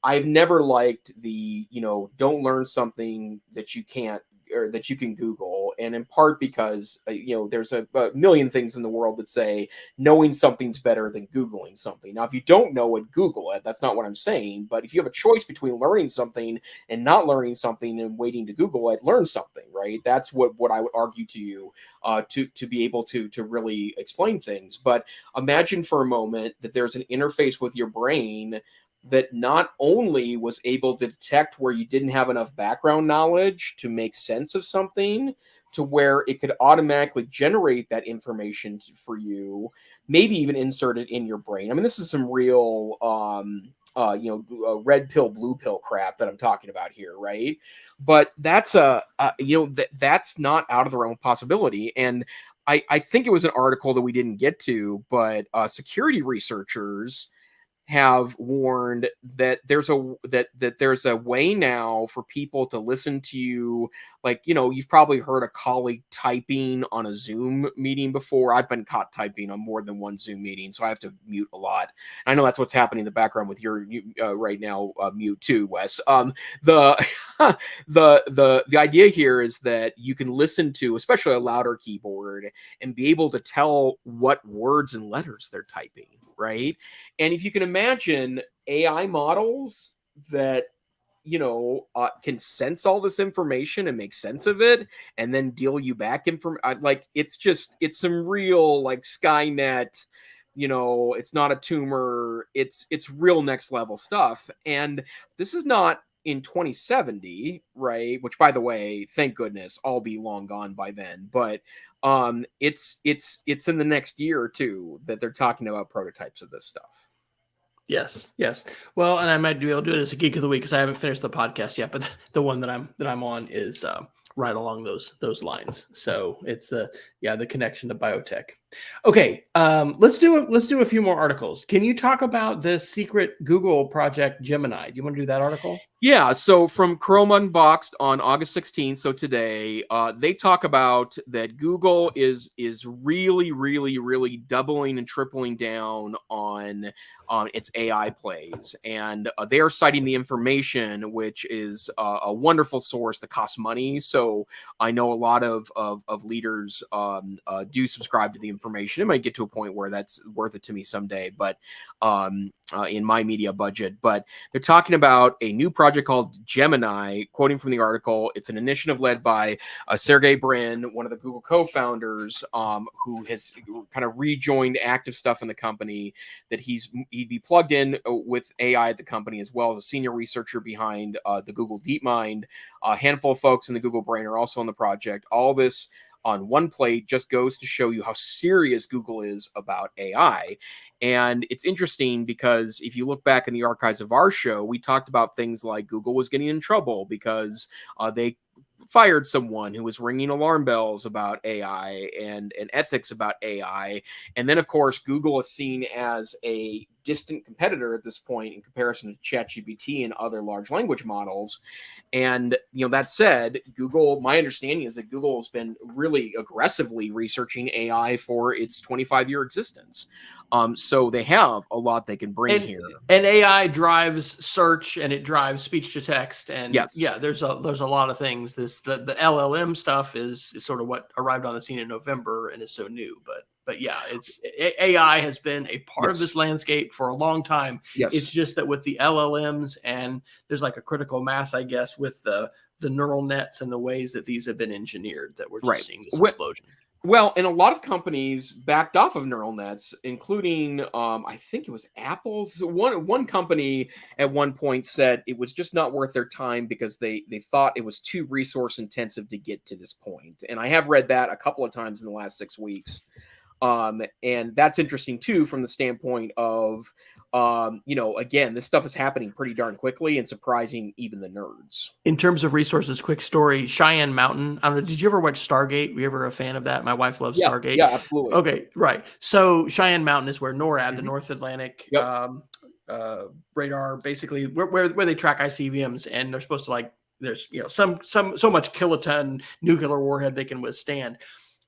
I've never liked the, don't learn something that you can't or that you can Google, and in part because there's a million things in the world that say knowing something's better than Googling something. Now, if you don't know it, Google it. That's not what I'm saying. But if you have a choice between learning something and not learning something and waiting to Google it, learn something, right? That's what I would argue to you to be able to really explain things. But imagine for a moment that there's an interface with your brain that not only was able to detect where you didn't have enough background knowledge to make sense of something, to where it could automatically generate that information for you, maybe even insert it in your brain. I mean, this is some real, red pill, blue pill crap that I'm talking about here, right? But that's that's not out of the realm of possibility. And I think it was an article that we didn't get to, but security researchers have warned that there's a way now for people to listen to you. Like, you've probably heard a colleague typing on a Zoom meeting before. I've been caught typing on more than one Zoom meeting, so I have to mute a lot. I know that's what's happening in the background with your right now mute too, Wes. The the idea here is that you can listen to, especially a louder keyboard, and be able to tell what words and letters they're typing, right? And if you can imagine AI models that can sense all this information and make sense of it, and then deal you back like it's some real like Skynet. It's not a tumor. It's real next level stuff, and this is not in 2070, right? Which, by the way, thank goodness, I'll be long gone by then. But it's in the next year or two that they're talking about prototypes of this stuff. Yes. Well, and I might be able to do it as a geek of the week because I haven't finished the podcast yet, but the one that I'm on is right along those lines. So it's the connection to biotech. Okay, let's do a few more articles. Can you talk about the secret Google project Gemini? Do you want to do that article? Yeah, so from Chrome Unboxed on August 16th, so today, they talk about that Google is really, really, really doubling and tripling down on its AI plays, and they are citing the information, which is a wonderful source that costs money. So I know a lot of leaders do subscribe to the information. It might get to a point where that's worth it to me someday, but in my media budget. But they're talking about a new project called Gemini. Quoting from the article, it's an initiative led by Sergey Brin, one of the Google co-founders, who has kind of rejoined active stuff in the company, that he'd be plugged in with AI at the company, as well as a senior researcher behind the Google DeepMind. A handful of folks in the Google Brain are also on the project. All this on one plate just goes to show you how serious Google is about AI. And it's interesting because if you look back in the archives of our show, we talked about things like Google was getting in trouble because they fired someone who was ringing alarm bells about AI and ethics about AI. And then, of course, Google is seen as a distant competitor at this point in comparison to ChatGPT and other large language models. And, that said, Google, my understanding is that Google has been really aggressively researching AI for its 25-year existence. So they have a lot they can bring here. And AI drives search and it drives speech to text. And yes. There's a lot of things. The LLM stuff is sort of what arrived on the scene in November and is so new. But yeah, it's AI has been a part of this landscape for a long time. Yes. It's just that with the LLMs, and there's like a critical mass, I guess, with the neural nets and the ways that these have been engineered, that we're just seeing this explosion. Well, and a lot of companies backed off of neural nets, including I think it was Apple's one company at one point said it was just not worth their time because they thought it was too resource intensive to get to this point. And I have read that a couple of times in the last 6 weeks. And that's interesting too, from the standpoint of again, this stuff is happening pretty darn quickly and surprising even the nerds. In terms of resources, quick story, Cheyenne Mountain. I don't know, did you ever watch Stargate? Were you ever a fan of that? My wife loves Stargate. Yeah, absolutely. Okay, right. So Cheyenne Mountain is where NORAD, the North Atlantic radar, basically where they track ICBMs, and they're supposed to there's so much kiloton nuclear warhead they can withstand.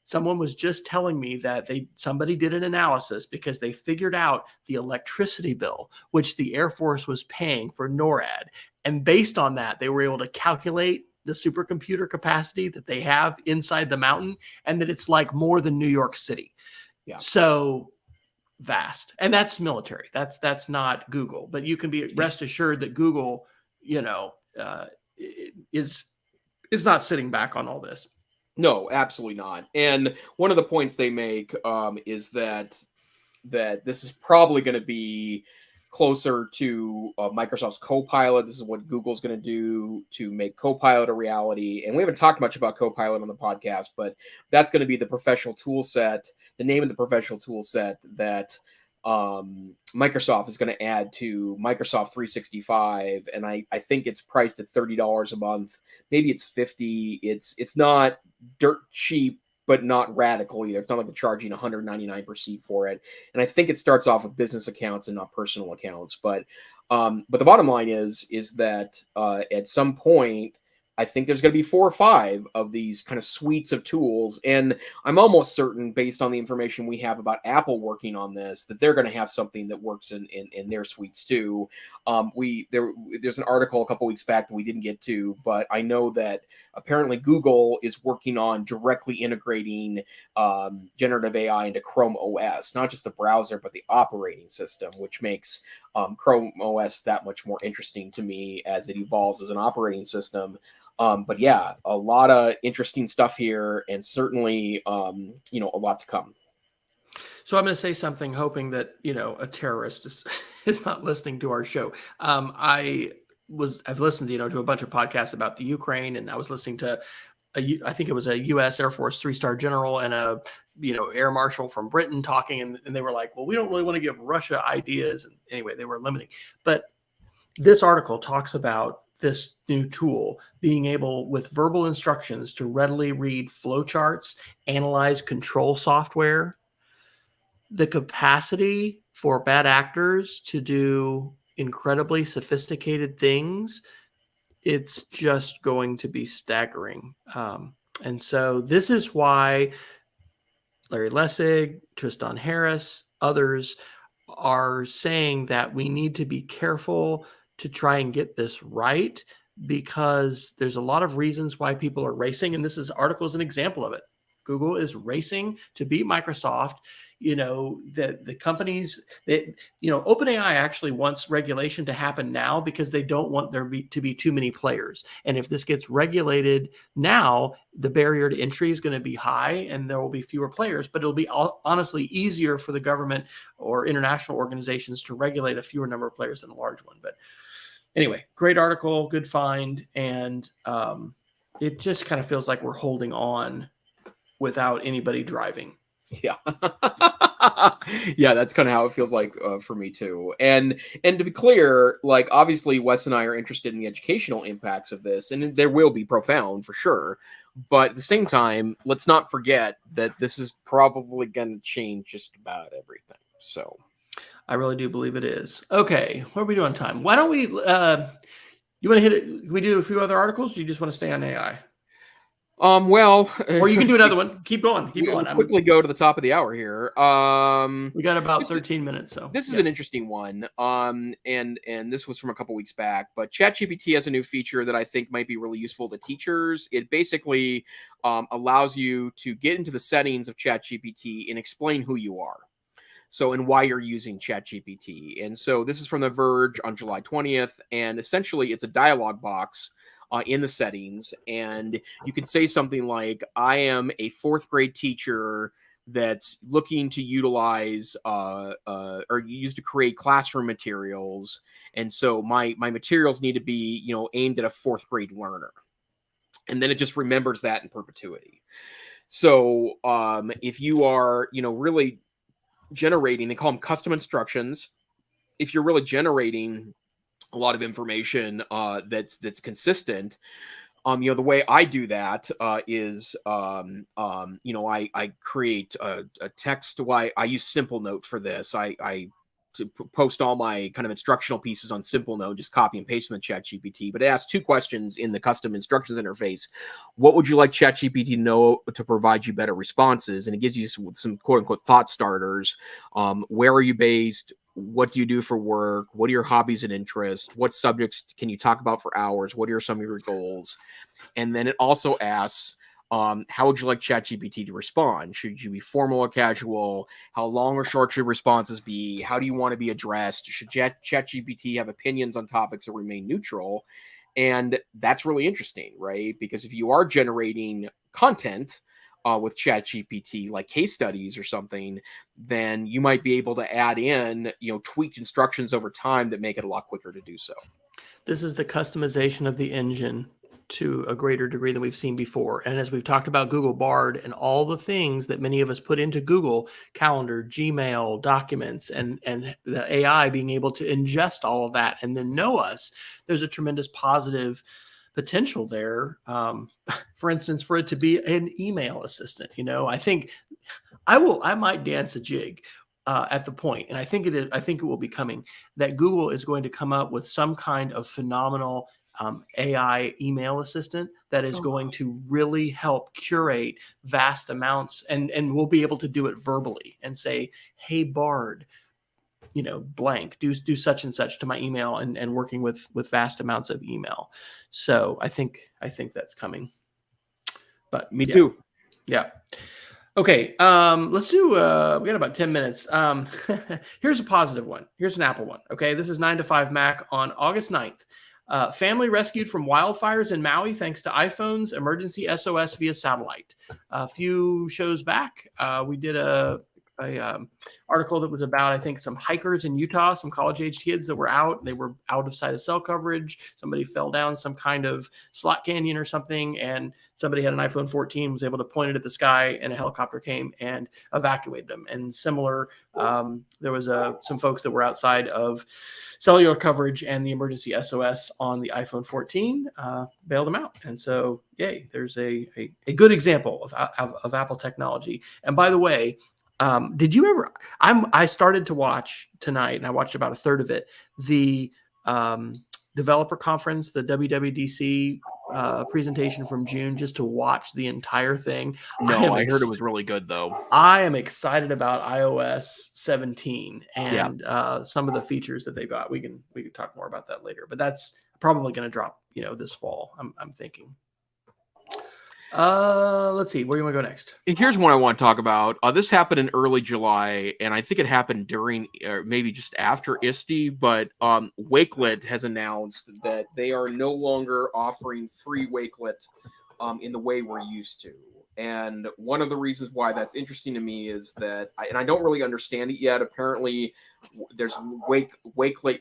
Someone was just telling me that somebody did an analysis because they figured out the electricity bill, which the Air Force was paying for NORAD. And based on that, they were able to calculate the supercomputer capacity that they have inside the mountain, and that it's like more than New York City. Yeah. So vast. And that's military. That's not Google. But you can be rest assured that Google, is not sitting back on all this. No, absolutely not. And one of the points they make is that this is probably going to be closer to Microsoft's Copilot. This is what Google's going to do to make Copilot a reality. And we haven't talked much about Copilot on the podcast, but that's going to be the professional tool set, the name of the professional tool set that Microsoft is going to add to Microsoft 365. And I think it's priced at $30 a month. Maybe it's $50. It's not dirt cheap, but not radical either. It's not like they're charging $199 per seat for it. And I think it starts off with business accounts and not personal accounts. But the bottom line is that at some point, I think there's going to be 4 or 5 of these kind of suites of tools. And I'm almost certain, based on the information we have about Apple working on this, that they're going to have something that works in their suites too. There's an article a couple weeks back that we didn't get to, but I know that apparently Google is working on directly integrating generative AI into Chrome OS, not just the browser, but the operating system, which makes Chrome OS that much more interesting to me as it evolves as an operating system. But yeah, a lot of interesting stuff here, and certainly, a lot to come. So I'm going to say something, hoping that a terrorist is not listening to our show. I've listened to a bunch of podcasts about the Ukraine, and I was listening to I think it was a U.S. Air Force 3-star general and a air marshal from Britain talking, and they were like, well, we don't really want to give Russia ideas. And anyway, they were limiting. But this article talks about this new tool being able, with verbal instructions, to readily read flowcharts, analyze control software. The capacity for bad actors to do incredibly sophisticated things, it's just going to be staggering. And so this is why Larry Lessig, Tristan Harris, others are saying that we need to be careful to try and get this right, because there's a lot of reasons why people are racing. And this article is an example of it. Google is racing to beat Microsoft. The companies that, OpenAI actually wants regulation to happen now because they don't want there to be too many players. And if this gets regulated now, the barrier to entry is going to be high and there will be fewer players, but it'll be honestly easier for the government or international organizations to regulate a fewer number of players than a large one. But anyway, great article, good find. And it just kind of feels like we're holding on without anybody driving. Yeah. Yeah, that's kind of how it feels like for me too. And to be clear, like, obviously Wes and I are interested in the educational impacts of this, and there will be profound for sure. But at the same time, let's not forget that this is probably going to change just about everything. So I really do believe it is. Okay, what are we doing on time? Why don't we you want to hit it? Can we do a few other articles? Or do you just want to stay on AI? Well, or you can do another one. Keep going. We'll quickly go to the top of the hour here. We got about 13 minutes. So this is an interesting one. And this was from a couple weeks back, but ChatGPT has a new feature that I think might be really useful to teachers. It basically allows you to get into the settings of ChatGPT and explain who you are. So, and why you're using ChatGPT. And so this is from The Verge on July 20th. And essentially it's a dialog box in the settings, and you can say something like, I am a 4th grade teacher that's looking to utilize or use to create classroom materials, and so my materials need to be aimed at a 4th grade learner, and then it just remembers that in perpetuity. So if you are really generating, they call them custom instructions. if you're really generating a lot of information that's consistent, the way I do that is, I create a text. Why I use Simple Note for this. I to post all my kind of instructional pieces on Simple Note, just copy and paste them in ChatGPT. But it asks 2 questions in the custom instructions interface. What would you like ChatGPT to know to provide you better responses? And it gives you some quote unquote thought starters. Where are you based? What do you do for work? What are your hobbies and interests? What subjects can you talk about for hours? What are some of your goals? And then it also asks, how would you like ChatGPT to respond? Should you be formal or casual? How long or short should responses be? How do you want to be addressed? Should ChatGPT have opinions on topics or remain neutral? And that's really interesting, right? Because if you are generating content with ChatGPT, like case studies or something, then you might be able to add in, tweaked instructions over time that make it a lot quicker to do so. This is the customization of the engine to a greater degree than we've seen before. And as we've talked about Google Bard and all the things that many of us put into Google Calendar, Gmail, documents, and the AI being able to ingest all of that and then know us, there's a tremendous positive potential there. For instance, for it to be an email assistant, I think I might dance a jig at the point, and I think it will be coming, that Google is going to come up with some kind of phenomenal AI email assistant that is going to really help curate vast amounts, and we'll be able to do it verbally and say, hey, Bard, blank, do such and such to my email, and working with vast amounts of email. So I think that's coming. But me too. Yeah. Okay. Let's do, we got about 10 minutes. Here's a positive one. Here's an Apple one. Okay. This is 9 to 5 Mac on August 9th. Family rescued from wildfires in Maui thanks to iPhone's emergency SOS via satellite. A few shows back, we did a article that was about, I think, some hikers in Utah, some college-age kids that were out. They were out of sight of cell coverage. Somebody fell down some kind of slot canyon or something, and somebody had an iPhone 14, was able to point it at the sky, and a helicopter came and evacuated them. And similar, there was some folks that were outside of cellular coverage, and the emergency SOS on the iPhone 14 bailed them out. And so, yay, there's a good example of Apple technology. And by the way, did you ever? I started to watch tonight, and I watched about a third of it. The developer conference, the WWDC presentation from June, just to watch the entire thing. No, I heard it was really good though. I am excited about iOS 17 and some of the features that they've got. We can talk more about that later, but that's probably going to drop, this fall. I'm thinking. Let's see. Where do you want to go next? Here's one I want to talk about. This happened in early July, and I think it happened during, or maybe just after ISTE, but Wakelet has announced that they are no longer offering free Wakelet in the way we're used to. And one of the reasons why that's interesting to me is that, I don't really understand it yet. Apparently, there's Wakelet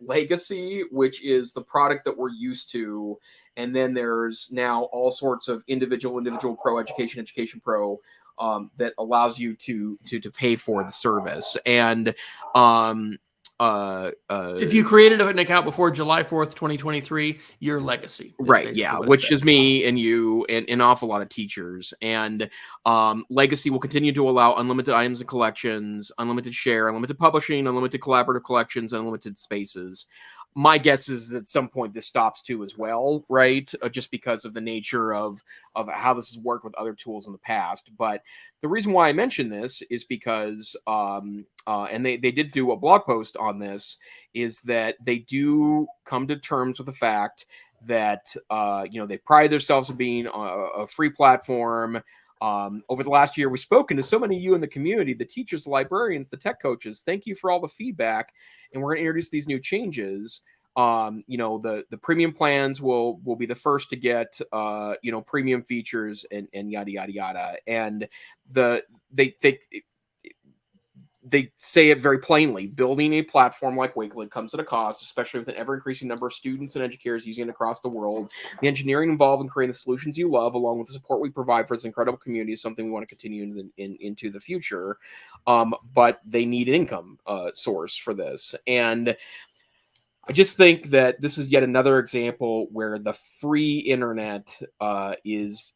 Legacy, which is the product that we're used to, and then there's now all sorts of individual pro, education pro, that allows you to pay for the service. And if you created an account before July 4th, 2023, your legacy. Right. Yeah. Which is me and you and an awful lot of teachers. And legacy will continue to allow unlimited items and collections, unlimited share, unlimited publishing, unlimited collaborative collections, unlimited spaces. My guess is that at some point this stops too as well, right? Just because of the nature of how this has worked with other tools in the past. But the reason why I mention this is because, and they did do a blog post on this, is that they do come to terms with the fact that, they pride themselves on being a free platform. Over the last year, we've spoken to so many of you in the community, the teachers, the librarians, the tech coaches. Thank you for all the feedback. And we're going to introduce these new changes. The premium plans will be the first to get, premium features and yada, yada, yada. And they say it very plainly. Building a platform like Wakelet comes at a cost, especially with an ever-increasing number of students and educators using it across the world. The engineering involved in creating the solutions you love, along with the support we provide for this incredible community, is something we want to continue into the future. But they need an income source for this. And I just think that this is yet another example where the free internet is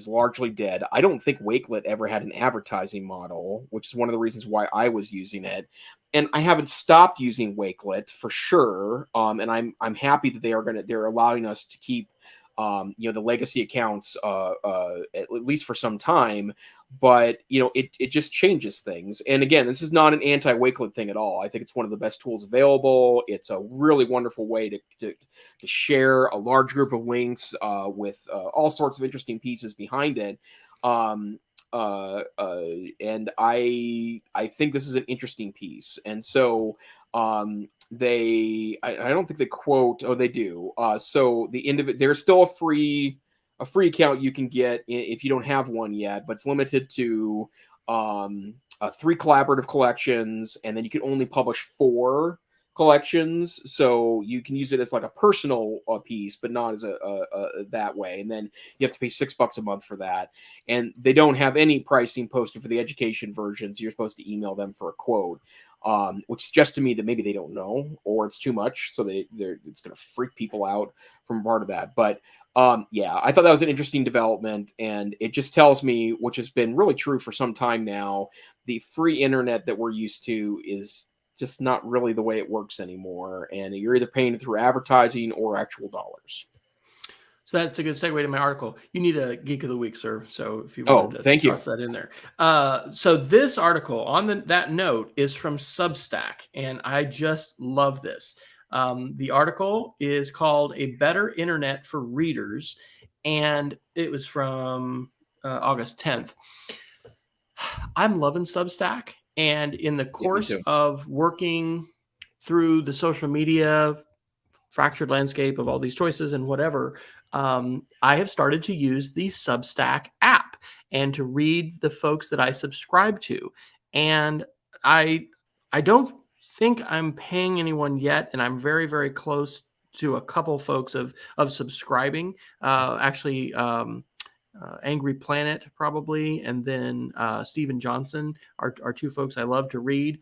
largely dead. I don't think Wakelet ever had an advertising model, which is one of the reasons why I was using it. And I haven't stopped using Wakelet for sure. And I'm happy that they're allowing us to keep the legacy accounts at least for some time. But it just changes things. And again, this is not an anti-Wakelet thing at all. I think it's one of the best tools available. It's a really wonderful way to share a large group of links with all sorts of interesting pieces behind it. And I think this is an interesting piece. And so I don't think they quote. Oh, they do. So there's still a free account you can get if you don't have one yet, but it's limited to 3 collaborative collections, and then you can only publish 4 collections. So you can use it as like a personal piece, but not as a that way. And then you have to pay $6 a month for that. And they don't have any pricing posted for the education versions. You're supposed to email them for a quote. Which suggests to me that maybe they don't know, or it's too much, so it's going to freak people out from part of that. But yeah, I thought that was an interesting development, and it just tells me, which has been really true for some time now, the free internet that we're used to is just not really the way it works anymore, and you're either paying it through advertising or actual dollars. So that's a good segue to my article. You need a Geek of the Week, sir. So if you wanted to thank you. toss that in there. So this article on that note is from Substack, and I just love this. The article is called "A Better Internet for Readers," and it was from August 10th. I'm loving Substack, and in the course of working through the social media fractured landscape of all these choices and whatever, I have started to use the Substack app and to read the folks that I subscribe to. And I don't think I'm paying anyone yet, and I'm very, very close to a couple folks of subscribing. Angry Planet probably, and then Steven Johnson are 2 folks I love to read.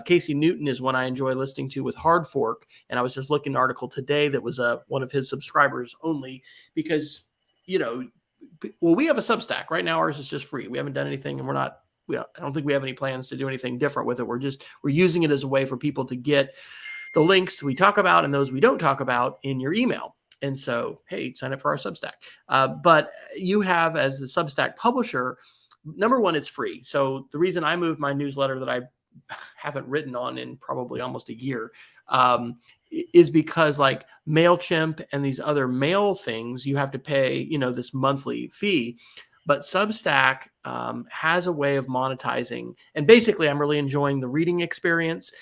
Casey Newton is one I enjoy listening to with Hard Fork, and I was just looking at an article today that was one of his subscribers only, because we have a Substack right now. Ours is just free. We haven't done anything, and I don't think we have any plans to do anything different with it. We're using it as a way for people to get the links we talk about and those we don't talk about in your email. And so, hey, sign up for our Substack. But you have, as the Substack publisher, number one, it's free. So the reason I moved my newsletter that I haven't written on in probably almost a year is because, like MailChimp and these other mail things, you have to pay, this monthly fee. But Substack has a way of monetizing. And basically, I'm really enjoying the reading experience.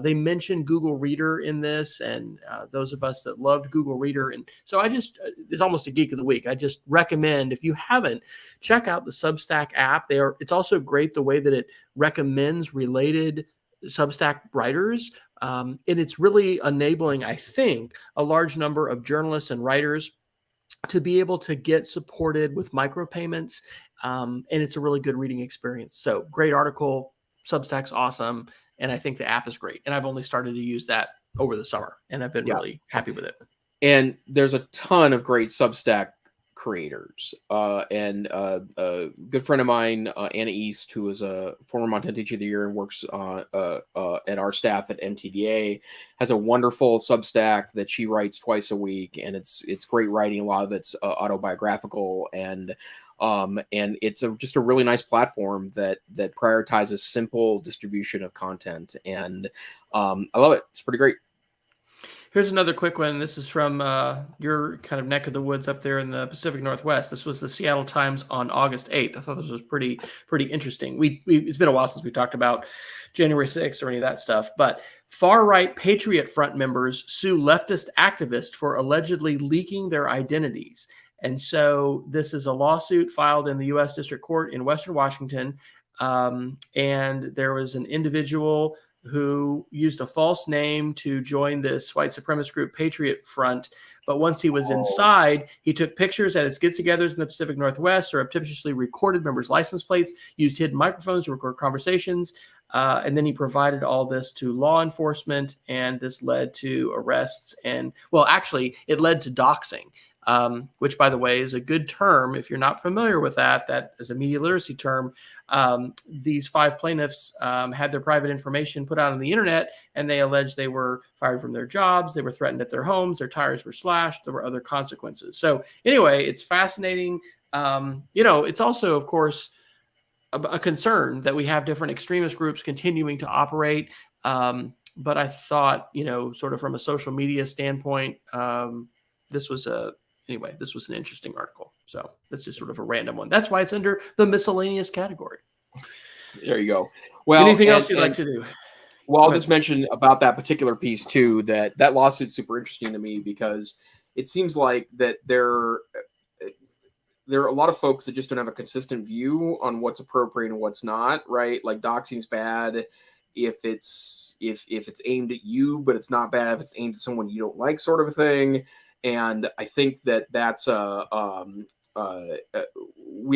They mentioned Google Reader in this, and those of us that loved Google Reader. And so it's almost a Geek of the Week. I just recommend, if you haven't, check out the Substack app. It's also great the way that it recommends related Substack writers. And it's really enabling, I think, a large number of journalists and writers to be able to get supported with micropayments. And it's a really good reading experience. So great article. Substack's awesome. And I think the app is great. And I've only started to use that over the summer, and I've been really happy with it. And there's a ton of great Substack creators. And a good friend of mine, Anna East, who is a former Montana Teacher of the Year and works at our staff at MTDA, has a wonderful Substack that she writes twice a week, and it's great writing. A lot of it's autobiographical, and it's just a really nice platform that prioritizes simple distribution of content, and I love it. It's pretty great. Here's another quick one. This is from your kind of neck of the woods up there in the Pacific Northwest. This was the Seattle Times on August 8th. I thought this was pretty interesting. It's been a while since we talked about January 6th or any of that stuff, but far-right Patriot Front members sue leftist activists for allegedly leaking their identities. And so this is a lawsuit filed in the U.S. District Court in Western Washington. And there was an individual who used a false name to join this white supremacist group, Patriot Front. But once he was inside, he took pictures at its get-togethers in the Pacific Northwest, surreptitiously recorded members' license plates, used hidden microphones to record conversations, and then he provided all this to law enforcement, and this led to arrests. And, well, actually, it led to doxing. Which, by the way, is a good term. If you're not familiar with that, that is a media literacy term. These 5 plaintiffs had their private information put out on the internet, and they alleged they were fired from their jobs. They were threatened at their homes. Their tires were slashed. There were other consequences. So anyway, it's fascinating. It's also, of course, a concern that we have different extremist groups continuing to operate. But I thought, sort of from a social media standpoint, this was an interesting article. So that's just sort of a random one. That's why it's under the miscellaneous category. There you go. Well, anything else you'd like to do? Well, I'll just mention about that particular piece too, that lawsuit's super interesting to me, because it seems like that there are a lot of folks that just don't have a consistent view on what's appropriate and what's not, right? Like doxing's bad if it's aimed at you, but it's not bad if it's aimed at someone you don't like, sort of a thing. And I think that's we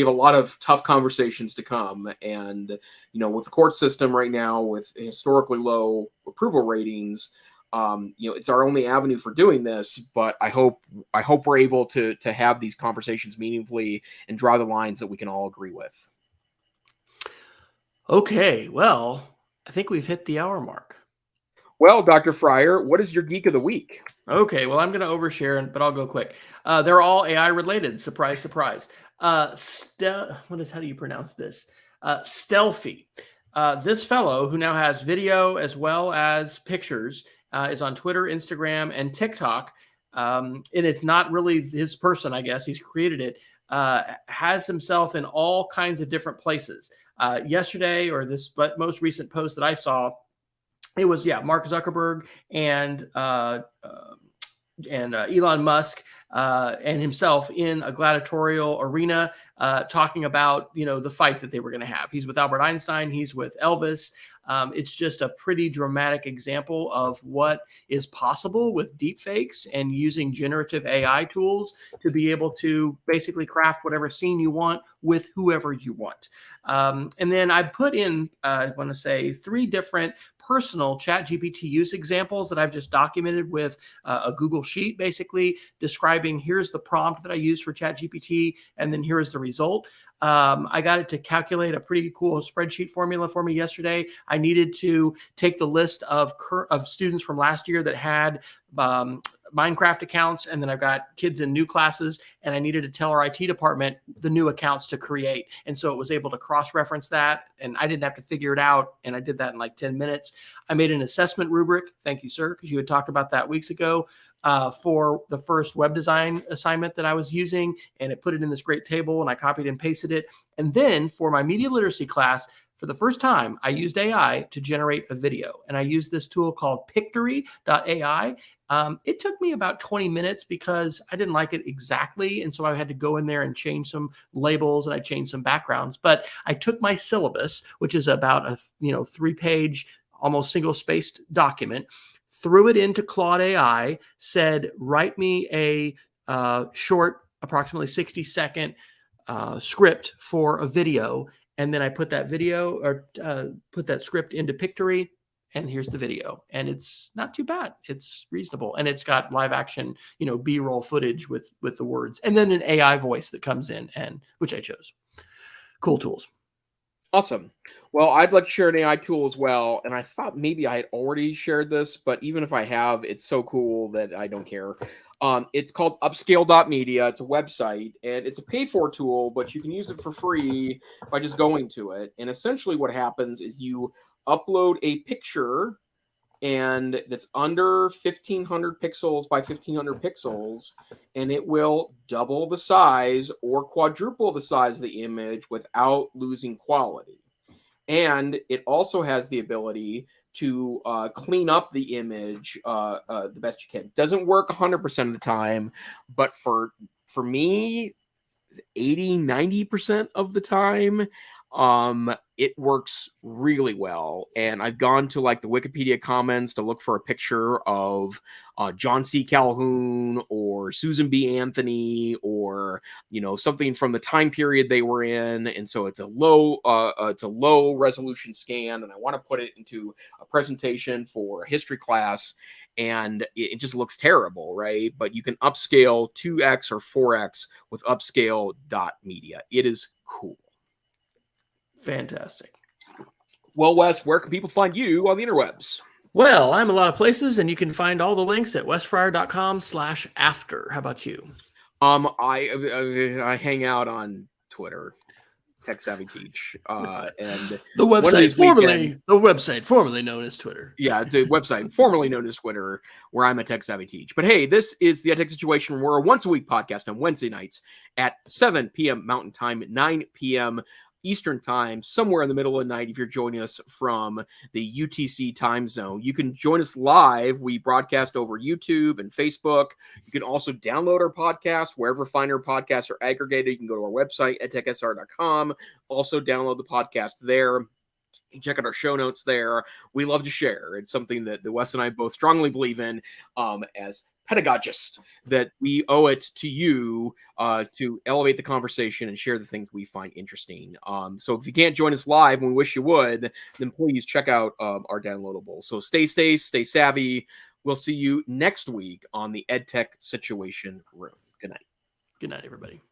have a lot of tough conversations to come. And, with the court system right now, with historically low approval ratings, it's our only avenue for doing this. But I hope we're able to have these conversations meaningfully and draw the lines that we can all agree with. Okay, well, I think we've hit the hour mark. Well, Dr. Fryer, what is your geek of the week? Okay, well, I'm going to overshare, but I'll go quick. They're all AI related. Surprise, surprise. How do you pronounce this? Stealthy. This fellow, who now has video as well as pictures, is on Twitter, Instagram, and TikTok. And it's not really his person, I guess. He's created it. Has himself in all kinds of different places. Yesterday, or this most recent post that I saw, it was, Mark Zuckerberg and Elon Musk and himself in a gladiatorial arena talking about, the fight that they were going to have. He's with Albert Einstein. He's with Elvis. It's just a pretty dramatic example of what is possible with deepfakes and using generative AI tools to be able to basically craft whatever scene you want with whoever you want. And then I put in, I want to say, 3 different personal ChatGPT use examples that I've just documented with a Google Sheet, basically describing, here's the prompt that I used for ChatGPT, and then here is the result. I got it to calculate a pretty cool spreadsheet formula for me yesterday. I needed to take the list of students from last year that had Minecraft accounts, and then I've got kids in new classes, and I needed to tell our IT department the new accounts to create. And so it was able to cross-reference that, and I didn't have to figure it out, and I did that in like 10 minutes. I made an assessment rubric. Thank you, sir, because you had talked about that weeks ago, for the first web design assignment that I was using, and it put it in this great table, and I copied and pasted it. And then for my media literacy class, for the first time, I used AI to generate a video, and I used this tool called Pictory.ai. It took me about 20 minutes because I didn't like it exactly, and so I had to go in there and change some labels, and I changed some backgrounds. But I took my syllabus, which is about a 3-page, almost single-spaced document, threw it into Claude AI, said, write me a short, approximately 60-second script for a video. And then I put that video or put that script into Pictory, and here's the video. And it's not too bad. It's reasonable. And it's got live action, B-roll footage with the words, and then an AI voice that comes in, and which I chose. Cool tools. Awesome. Well, I'd like to share an AI tool as well. And I thought maybe I had already shared this, but even if I have, it's so cool that I don't care. It's called upscale.media. It's a website, and it's a pay-for tool, but you can use it for free by just going to it. And essentially what happens is you upload a picture, and that's under 1500 pixels by 1500 pixels, and it will double the size or quadruple the size of the image without losing quality. And it also has the ability to clean up the image the best you can. Doesn't work 100% of the time, but for me, 80-90% of the time, it works really well. And I've gone to like the Wikipedia comments to look for a picture of John C. Calhoun or Susan B. Anthony, or something from the time period they were in. And so it's a low resolution scan, and I want to put it into a presentation for a history class, and it just looks terrible, right? But you can upscale 2x or 4x with upscale.media. It is cool. Fantastic. Well, Wes, where can people find you on the interwebs? Well, I'm a lot of places, and you can find all the links at wesfryer.com/after. How about you? I hang out on Twitter, Tech Savvy Teach, and the website formerly known as Twitter. Yeah, the website formerly known as Twitter, where I'm a Tech Savvy Teach. But hey, this is the EdTech Situation. We're a once a week podcast on Wednesday nights at 7 p.m. Mountain Time, 9 p.m. Eastern Time, somewhere in the middle of the night if you're joining us from the UTC time zone. You can join us live. We broadcast over YouTube and Facebook. You can also download our podcast wherever finer podcasts are aggregated. You can go to our website, edtechsr.com. Also download the podcast there. You can check out our show notes there. We love to share. It's something that Wes and I both strongly believe in as pedagogists, that we owe it to you to elevate the conversation and share the things we find interesting. So if you can't join us live, and we wish you would, then please check out our downloadable. So stay savvy. We'll see you next week on the EdTech Situation Room. Good night. Good night, everybody.